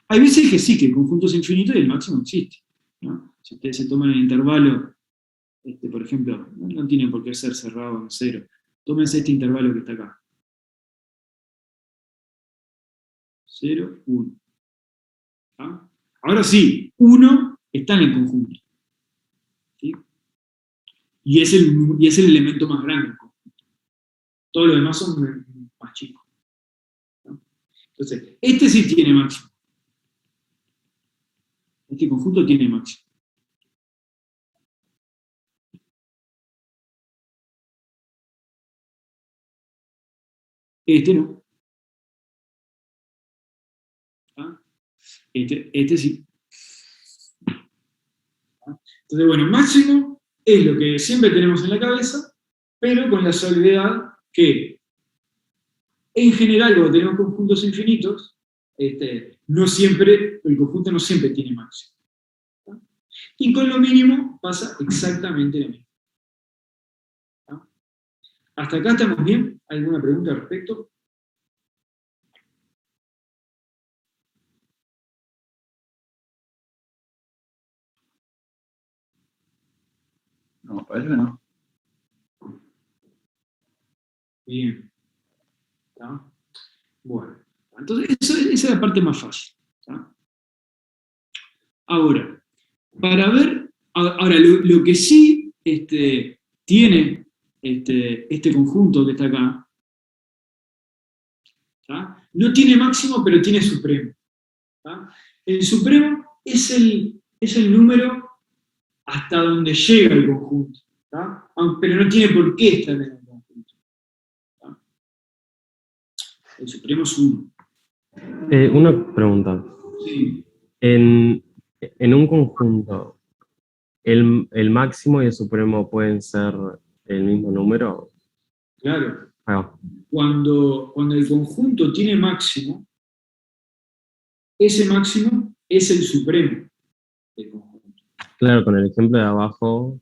Hay veces que sí, que el conjunto es infinito y el máximo existe. ¿No? Si ustedes se toman el intervalo, por ejemplo, no tiene por qué ser cerrado en 0. Tómense este intervalo que está acá. 0, 1. ¿Tá? Ahora sí, 1 está en el conjunto. ¿Sí? Y es el elemento más grande del conjunto. Todos los demás son más chicos. ¿No? Entonces, este sí tiene máximo. Este conjunto tiene máximo. Este no. ¿Ah? Este sí. ¿Ah? Entonces, bueno, máximo es lo que siempre tenemos en la cabeza, pero con la salvedad que, en general, cuando tenemos conjuntos infinitos, no siempre, el conjunto no siempre tiene máximo. ¿Ah? Y con lo mínimo pasa exactamente lo mismo. ¿Ah? ¿Hasta acá estamos bien? ¿Alguna pregunta al respecto? No, parece que no. Bien. ¿Tá? Bueno. Entonces, esa es la parte más fácil. ¿Tá? Ahora, para ver, lo que sí tiene este conjunto que está acá, ¿tá? No tiene máximo, pero tiene supremo. ¿Tá? El supremo es el número hasta donde llega el conjunto, ¿tá? Pero no tiene por qué estar en el conjunto. ¿Tá? El supremo es 1. Una pregunta. Sí. En un conjunto, ¿el máximo y el supremo pueden ser el mismo número? Claro. Ah, Cuando el conjunto tiene máximo, ese máximo es el supremo del conjunto. claro, con el ejemplo de abajo,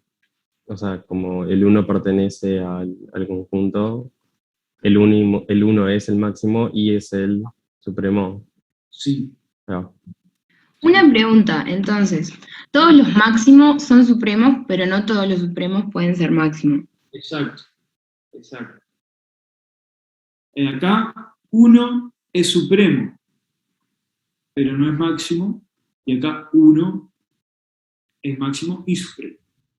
o sea, como el 1 pertenece al conjunto, el 1 es el máximo y es el supremo. Sí. Ah. Una pregunta, entonces, todos los máximos son supremos, pero no todos los supremos pueden ser máximos. Exacto. Acá 1 es supremo, pero no es máximo, y acá 1 es máximo y supremo.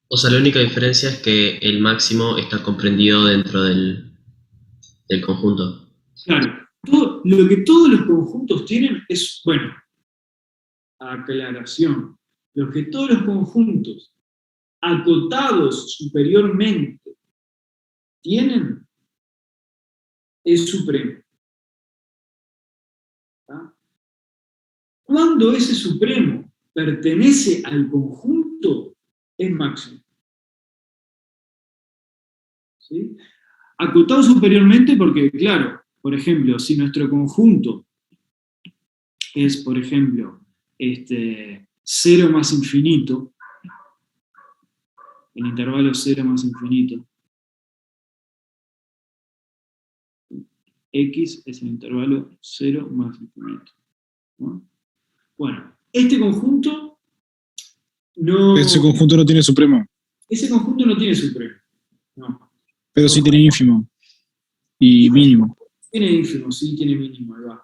O sea, la única diferencia es que el máximo está comprendido dentro del conjunto. Claro, lo que todos los conjuntos tienen es, bueno, aclaración, lo que todos los conjuntos acotados superiormente tienen es supremo. ¿Tá? Cuando ese supremo pertenece al conjunto, es máximo. ¿Sí? Acotado superiormente porque, claro, por ejemplo, si nuestro conjunto es, por ejemplo, 0 más infinito, el intervalo 0 más infinito, X es el intervalo 0 más infinito, ¿no? Bueno, este conjunto no... Ese conjunto no tiene supremo, Ese conjunto no tiene supremo, no. pero sí tiene ínfimo y mínimo. Tiene ínfimo, sí, tiene mínimo, ahí va.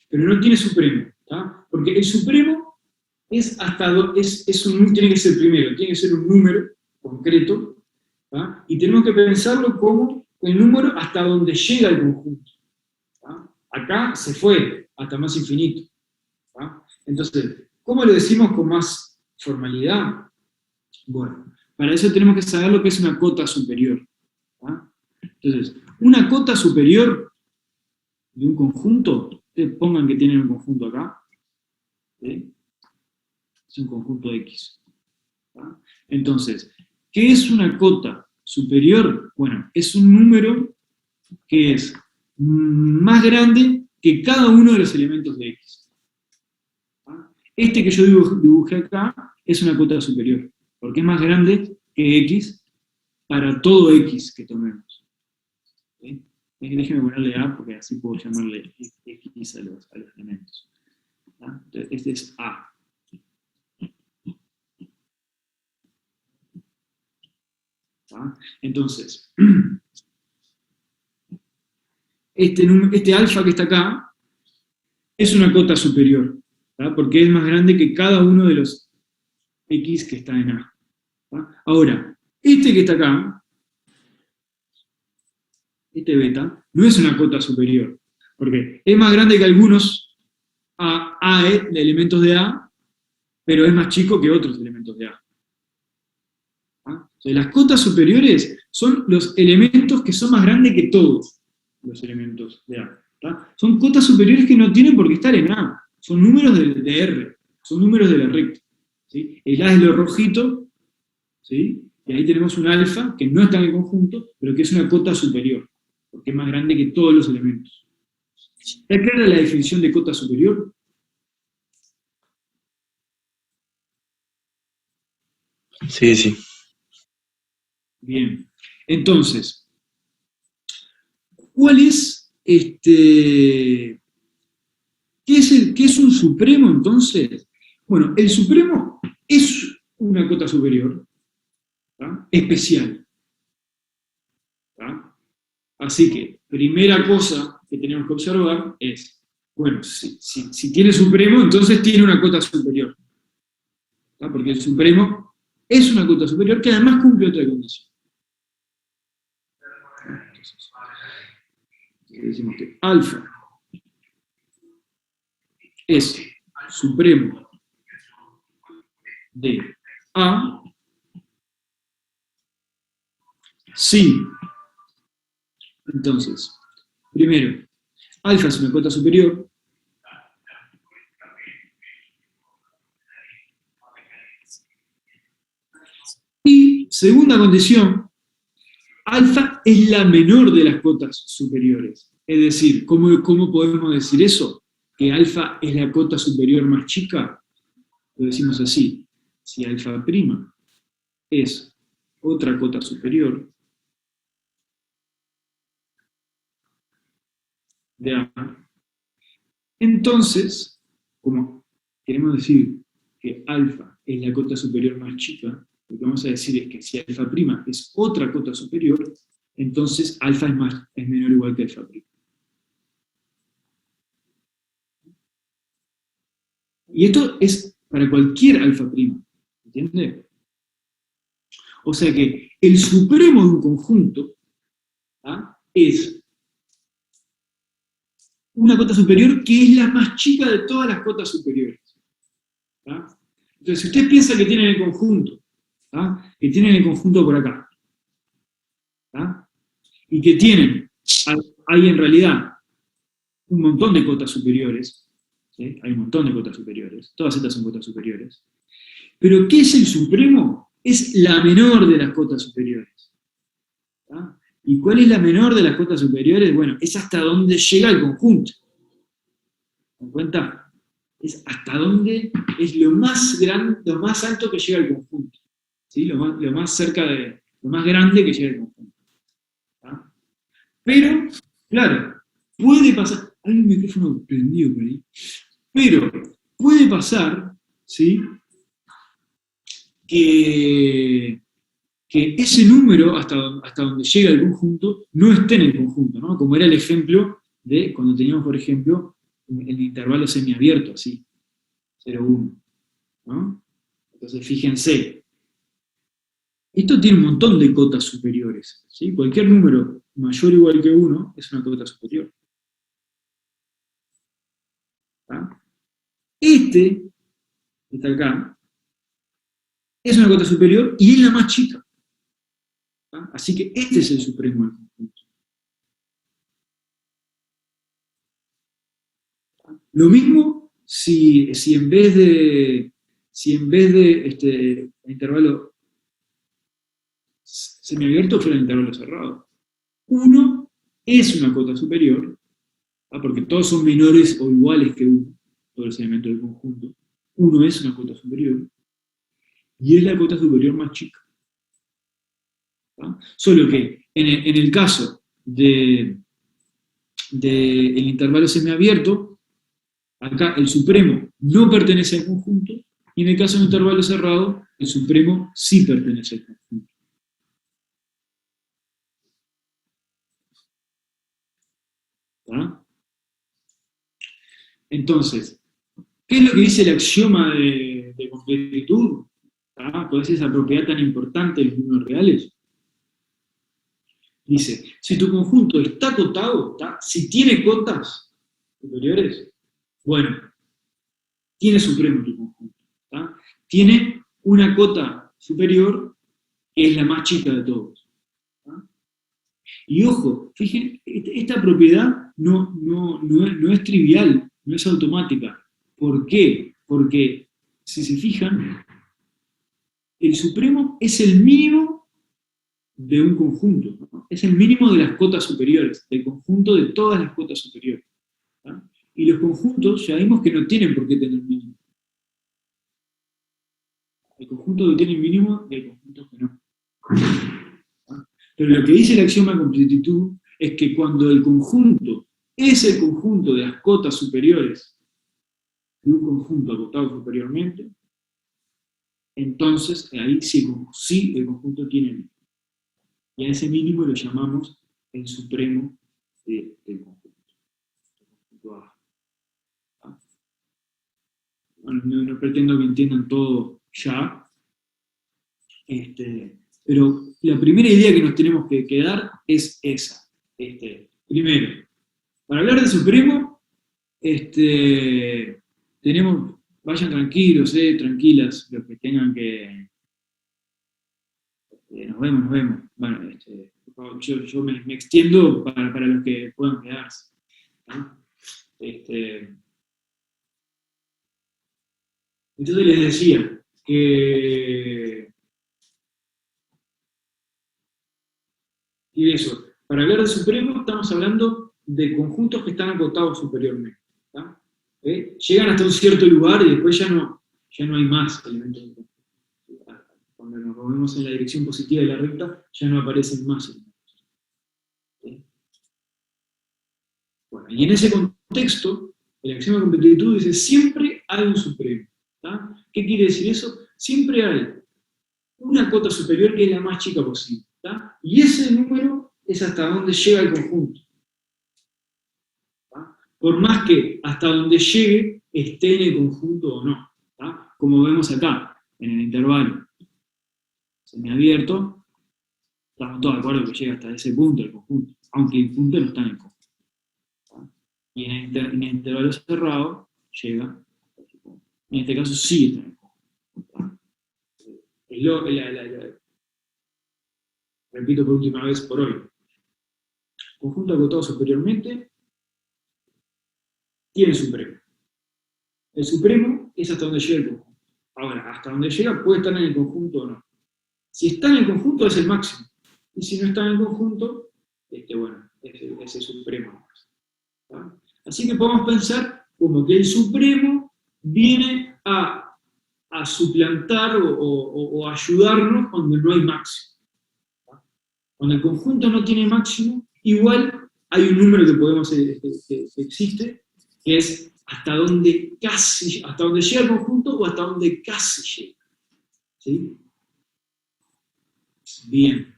Pero no tiene supremo, ¿tá? Porque el supremo es tiene que ser primero, tiene que ser un número concreto, ¿tá? Y tenemos que pensarlo como el número hasta donde llega el conjunto, ¿tá? Acá se fue hasta más infinito, ¿tá? Entonces, ¿cómo lo decimos con más formalidad? Bueno, para eso tenemos que saber lo que es una cota superior, ¿tá? Entonces, una cota superior de un conjunto, ustedes pongan que tienen un conjunto acá, ¿sí? Es un conjunto X, ¿tá? Entonces, ¿qué es una cota superior? Bueno, es un número que es más grande que cada uno de los elementos de X, ¿tá? Este que yo dibujé acá es una cota superior, porque es más grande que X para todo X que tomemos. ¿Sí? Déjenme ponerle A, porque así puedo llamarle X a los elementos, ¿tá? Entonces, este es A. ¿Tá? Entonces, este alfa que está acá es una cota superior, ¿tá? Porque es más grande que cada uno de los X que está en A, ¿tá? Ahora, este que está acá, este beta, no es una cota superior, porque es más grande que algunos de elementos de A, pero es más chico que otros elementos de A. ¿Ah? Entonces, las cotas superiores son los elementos que son más grandes que todos los elementos de A. ¿Tá? Son cotas superiores que no tienen por qué estar en A, son números de R, son números de la recta, ¿sí? El A es lo rojito, ¿sí? Y ahí tenemos un alfa que no está en el conjunto, pero que es una cota superior, porque es más grande que todos los elementos. ¿Está clara la definición de cota superior? Sí, sí. Bien. Entonces, ¿cuál es qué es un supremo entonces? Bueno, el supremo es una cota superior, ¿tá? Especial, ¿tá? Así que, primera cosa que tenemos que observar es, bueno, si tiene supremo, entonces tiene una cota superior, ¿tá? Porque el supremo es una cota superior que además cumple otra condición. Entonces, decimos que alfa es supremo de A si, entonces, primero, alfa es una cota superior, y segunda condición, alfa es la menor de las cotas superiores. Es decir, ¿cómo podemos decir eso? Que alfa es la cota superior más chica. Lo decimos así: si alfa prima es otra cota superior de A, entonces, como queremos decir que alfa es la cota superior más chica, lo que vamos a decir es que si alfa prima es otra cota superior, entonces alfa es menor o igual que alfa prima. Y esto es para cualquier alfa prima, ¿entiende? O sea que el supremo de un conjunto, ¿ah?, es una cota superior que es la más chica de todas las cotas superiores, ¿tá? Entonces, si usted piensa que tienen el conjunto, ¿tá?, que tienen el conjunto por acá, ¿tá?, y que hay en realidad un montón de cotas superiores, ¿sí? Hay un montón de cotas superiores, todas estas son cotas superiores, pero ¿qué es el supremo? es la menor de las cotas superiores. ¿Tá? ¿Y cuál es la menor de las cotas superiores? Bueno, es hasta donde llega el conjunto. ¿Se dan cuenta? Es hasta donde es lo más grande, lo más alto que llega el conjunto. ¿Sí? Lo más cerca de, lo más grande que llega el conjunto. ¿Tá? Pero, claro, puede pasar. Hay un micrófono prendido por ahí. Pero puede pasar, ¿sí? Que ese número, hasta donde llega el conjunto, no esté en el conjunto, ¿no? Como era el ejemplo de cuando teníamos, por ejemplo, el intervalo semiabierto, así, 0, 1, ¿no? Entonces, fíjense, esto tiene un montón de cotas superiores, ¿sí? Cualquier número mayor o igual que 1 es una cota superior. ¿Tá? Este, que está acá, es una cota superior y es la más chica. ¿Tá? Así que este es el supremo del conjunto. ¿Tá? Lo mismo si en vez de el intervalo semiabierto fuera el intervalo cerrado. 1 es una cota superior, ¿tá? Porque todos son menores o iguales que 1, todos los elementos del conjunto. 1 es una cota superior, y es la cota superior más chica. ¿Tá? Solo que en el caso del intervalo semiabierto, acá el supremo no pertenece al conjunto, y en el caso del intervalo cerrado, el supremo sí pertenece al conjunto. ¿Tá? Entonces, ¿qué es lo que dice el axioma de completitud? ¿Tá? ¿Cuál es esa propiedad tan importante de los números reales? Dice, si tu conjunto está acotado, ¿tá? Si tiene cotas superiores, bueno, tiene supremo tu conjunto. ¿Tá? Tiene una cota superior que es la más chica de todos. ¿Tá? Y ojo, fíjense, esta propiedad no es trivial, no es automática. ¿Por qué? Porque, si se fijan, el supremo es el mínimo de un conjunto, ¿no? Es el mínimo de las cotas superiores, del conjunto de todas las cotas superiores. ¿Tá? Y los conjuntos ya vimos que no tienen por qué tener mínimo. Hay conjuntos que tienen mínimo y hay conjuntos que no. ¿Tá? Pero lo que dice el axioma de completitud es que cuando el conjunto es el conjunto de las cotas superiores de un conjunto acotado superiormente, entonces ahí sí el conjunto tiene mínimo. Y a ese mínimo lo llamamos el supremo del conjunto. ¿Ah? Bueno, no pretendo que entiendan todo ya, pero la primera idea que nos tenemos que quedar es esa. Primero, para hablar de supremo, vayan tranquilos, tranquilas, los que tengan que... nos vemos. Bueno, yo me extiendo para los que puedan quedarse. ¿No? Entonces les decía que... Y eso, para hablar de supremo estamos hablando de conjuntos que están acotados superiormente. ¿Tá? Llegan hasta un cierto lugar y después ya no hay más elementos de conjunto. Cuando nos movemos en la dirección positiva de la recta, ya no aparecen más elementos. ¿Sí? Bueno, y en ese contexto, el axioma de completitud dice siempre hay un supremo. ¿Tá? ¿Qué quiere decir eso? Siempre hay una cota superior que es la más chica posible. ¿Tá? Y ese número es hasta donde llega el conjunto. ¿Tá? Por más que hasta donde llegue esté en el conjunto o no. ¿Tá? Como vemos acá, en el intervalo semiabierto, estamos todos de acuerdo que llega hasta ese punto el conjunto, aunque el punto no está en el conjunto. ¿Tá? Y en el intervalo cerrado llega, en este caso sí está en el conjunto. ¿Tá? Repito por última vez por hoy. Conjunto acotado superiormente tiene supremo. El supremo es hasta donde llega el conjunto. Ahora, hasta donde llega puede estar en el conjunto o no. Si está en el conjunto es el máximo. Y si no está en el conjunto, bueno, es el supremo. ¿Tá? Así que podemos pensar como que el supremo viene a suplantar o ayudarnos cuando no hay máximo. ¿Tá? Cuando el conjunto no tiene máximo, igual hay un número que existe, que es hasta donde llega el conjunto o hasta donde casi llega. ¿Sí? Bien.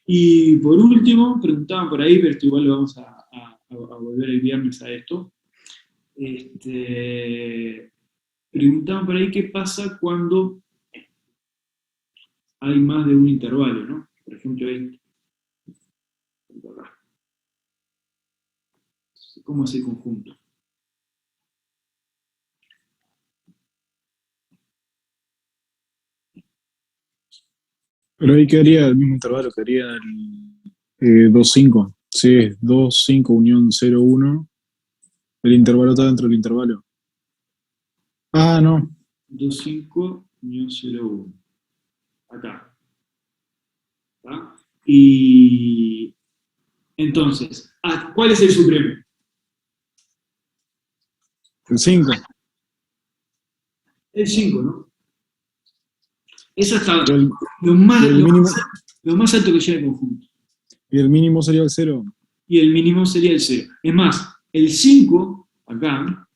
Y por último, preguntaban por ahí, pero igual lo vamos a volver el viernes a esto. Preguntaban por ahí qué pasa cuando hay más de un intervalo, ¿no? Por ejemplo, ¿cómo es el conjunto? Pero ahí quedaría el mismo intervalo, quedaría el 2-5. Sí, es 2-5 unión 0-1. El intervalo está dentro del intervalo. Ah, no. 2,5 unión 0,1. Acá. ¿Tá? Y entonces, ¿cuál es el supremo? El 5. El 5, ¿no? Es hasta Y el lo más mínimo, alto que llega el conjunto. y el mínimo sería el 0. Y el mínimo sería el 0. Es más, el 5, acá,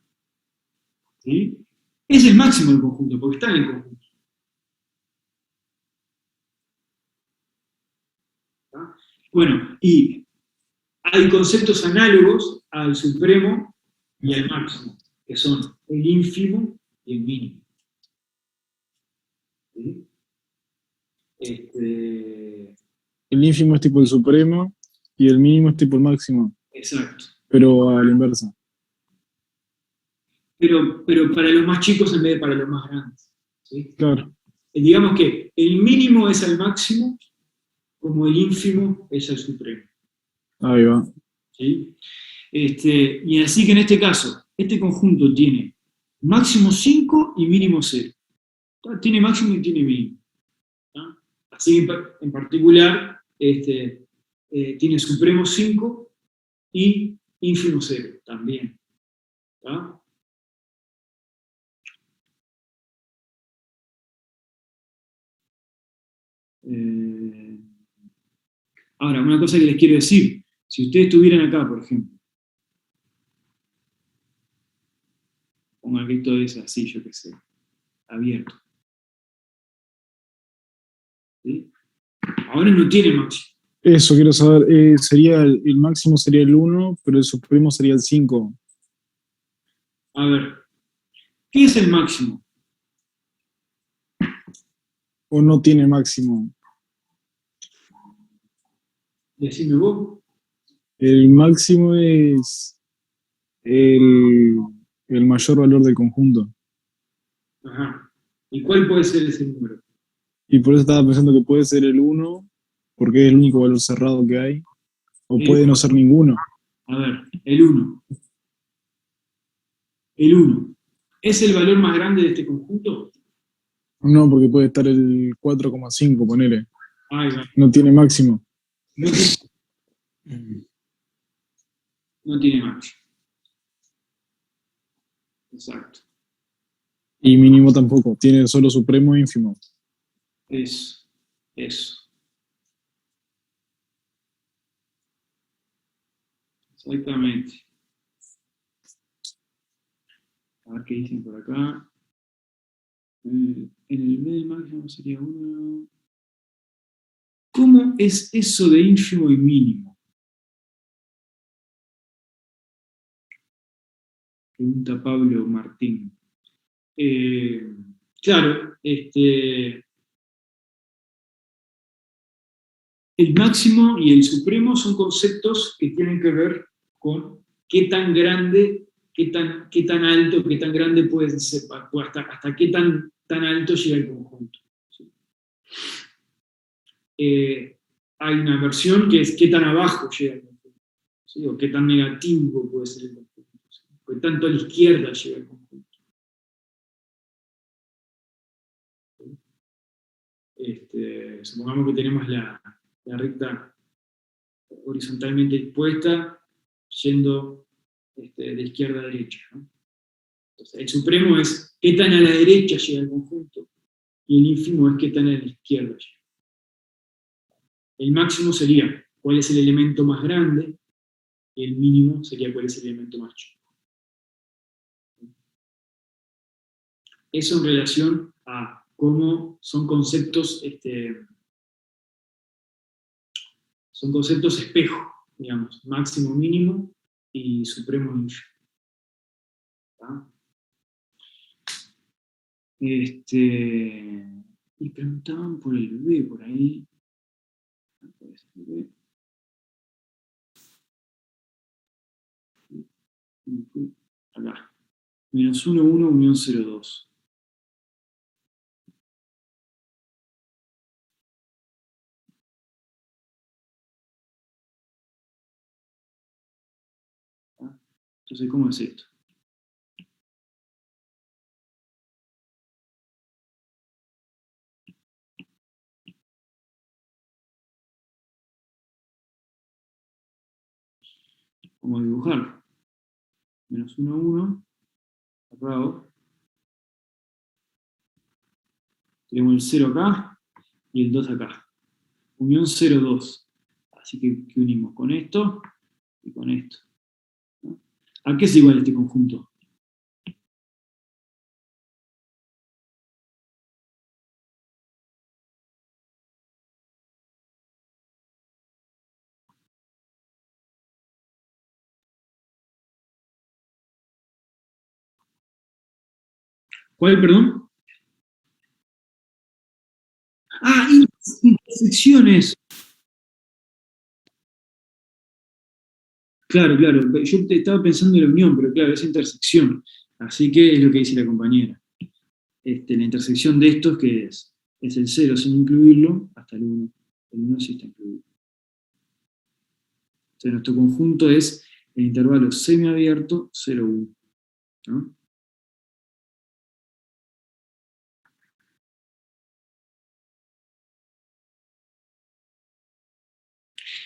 ¿sí? Es el máximo del conjunto, porque está en el conjunto. ¿Tá? Bueno, y hay conceptos análogos al supremo y al máximo, que son el ínfimo y el mínimo. ¿Sí? El ínfimo es tipo el supremo y el mínimo es tipo el máximo. Exacto. Pero a la inversa. Pero para los más chicos en vez de para los más grandes. ¿Sí? Claro. Digamos que el mínimo es al máximo, como el ínfimo es al supremo. Ahí va. ¿Sí? Y así que en este caso, este conjunto tiene máximo 5 y mínimo 0. Tiene máximo y tiene mínimo. ¿Tá? Así en particular, tiene supremo 5 y ínfimo 0 también. ¿Tá? Ahora, una cosa que les quiero decir, si ustedes estuvieran acá, por ejemplo, pongan que esto es así, yo qué sé, abierto. ¿Sí? Ahora no tiene máximo. Eso quiero saber. El máximo sería el 1, pero el supremo sería el 5. A ver, ¿qué es el máximo? ¿O no tiene máximo? Decime vos. El máximo es el mayor valor del conjunto. Ajá. ¿Y cuál puede ser ese número? Y por eso estaba pensando que puede ser el 1, porque es el único valor cerrado que hay, o puede no ser ninguno. A ver, el 1. El 1. ¿Es el valor más grande de este conjunto? No, porque puede estar el 4,5, ponele. Ahí va. No tiene máximo. No tiene máximo. Exacto. Y mínimo tampoco. Tiene solo supremo e ínfimo. Eso. Exactamente. A ver qué dicen por acá. En el medio máximo sería 1. ¿Cómo es eso de ínfimo y mínimo? Pregunta Pablo Martín. Claro, el máximo y el supremo son conceptos que tienen que ver con qué tan grande, qué tan alto, qué tan grande puede ser, hasta qué tan alto llega el conjunto. ¿Sí? Hay una versión que es qué tan abajo llega el conjunto, ¿sí? O qué tan negativo puede ser el conjunto, ¿sí? O tanto a la izquierda llega el conjunto. supongamos que tenemos la recta horizontalmente dispuesta, yendo de izquierda a derecha, ¿no? Entonces, el supremo es qué tan a la derecha llega el conjunto, y el ínfimo es qué tan a la izquierda llega. El máximo sería cuál es el elemento más grande, y el mínimo sería cuál es el elemento más chico. Eso en relación a cómo son conceptos espejo, digamos, máximo, mínimo y supremo, ínfimo. ¿Tá? Y preguntaban por el B por ahí. Acá. -1, 1, unión 0, 2. Entonces, ¿cómo es esto? Vamos a dibujarlo. -1, 1, acá. Tenemos el 0 acá y el 2 acá. Unión 0, 2. Así que unimos con esto y con esto. ¿No? ¿A qué es igual este conjunto? ¿Cuál, perdón? Ah, intersecciones. Claro, claro. Yo estaba pensando en la unión, pero claro, es intersección. Así que es lo que dice la compañera. La intersección de estos, que es el 0 sin incluirlo, hasta el 1. El 1 sí está incluido. Entonces nuestro conjunto es el intervalo semiabierto 0, 1. ¿No?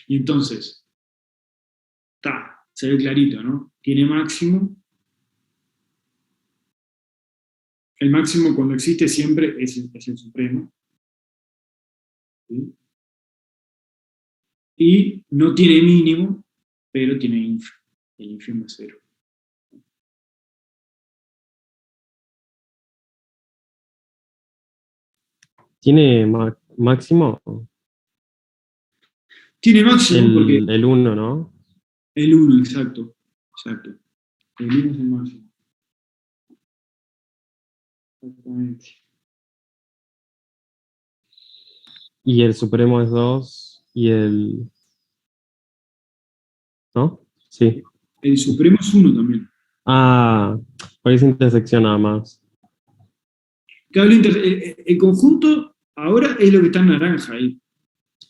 Y entonces, se ve clarito, ¿no? Tiene máximo. El máximo cuando existe siempre es el supremo. ¿Sí? Y no tiene mínimo, pero tiene ínfimo. El ínfimo es 0. ¿Tiene máximo? Tiene máximo porque... El 1, ¿no? El 1, exacto. Exacto. El 1 es el máximo. Exactamente. Y el supremo es 2 y el... ¿No? Sí. El supremo es 1 también. Ah, parece intersección nada más. El conjunto ahora es lo que está en naranja ahí.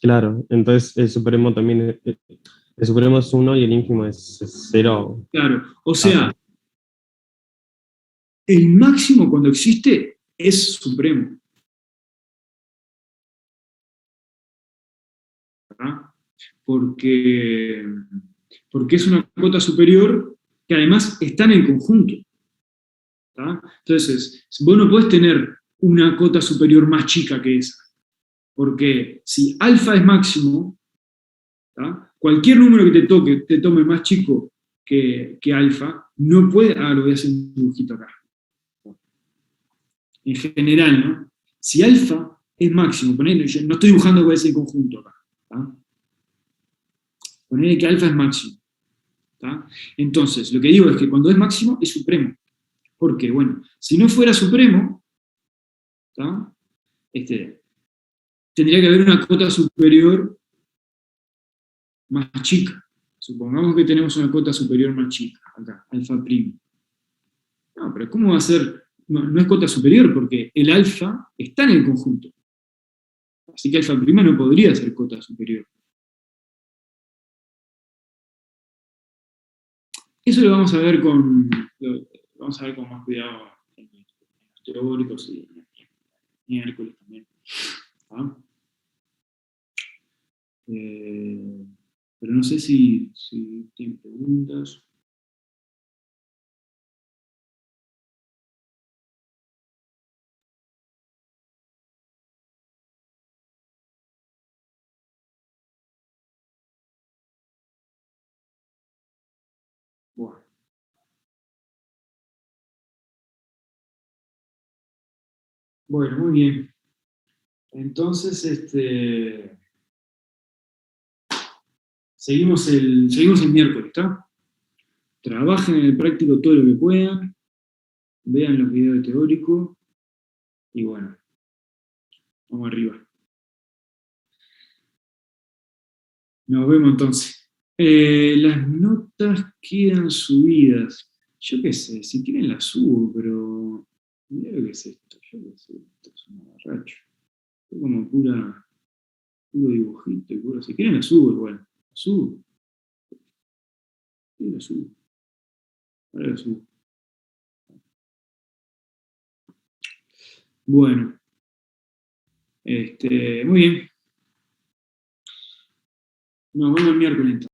Claro, entonces el supremo también es, el supremo es 1 y el ínfimo es 0. Claro, o sea, el máximo cuando existe es supremo. ¿Verdad? Porque es una cota superior que además está en el conjunto. ¿Tá? Entonces, vos no podés tener una cota superior más chica que esa. Porque si alfa es máximo, ¿tá? Cualquier número que te tome más chico que alfa, no puede... Ah, lo voy a hacer un dibujito acá. En general, ¿no? Si alfa es máximo, ponele, yo no estoy dibujando cuál es el conjunto acá. ¿Tá? Ponele que alfa es máximo. ¿Tá? Entonces, lo que digo es que cuando es máximo es supremo. ¿Por qué? Bueno, si no fuera supremo, ¿tá? Tendría que haber una cota superior más chica. Supongamos que tenemos una cota superior más chica, acá, alfa primo. No, pero ¿cómo va a ser? No es cota superior porque el alfa está en el conjunto. Así que alfa prima no podría ser cota superior. Eso lo vamos a ver con más cuidado en los teóricos y en Hércules también. ¿Ah? Pero no sé si tienen preguntas. Bueno. Bueno, muy bien. Entonces, seguimos el miércoles, ¿está? Trabajen en el práctico todo lo que puedan, vean los videos teóricos y bueno, vamos arriba. Nos vemos entonces. Las notas quedan subidas. Yo qué sé, si quieren las subo, pero mirá lo que es esto. Yo qué sé, esto es un agarracho. Es como puro dibujito y puro. Si quieren las subo igual. Las subo. Sí, las subo. Ahora las subo. Bueno. Muy bien. Nos vemos el miércoles entonces.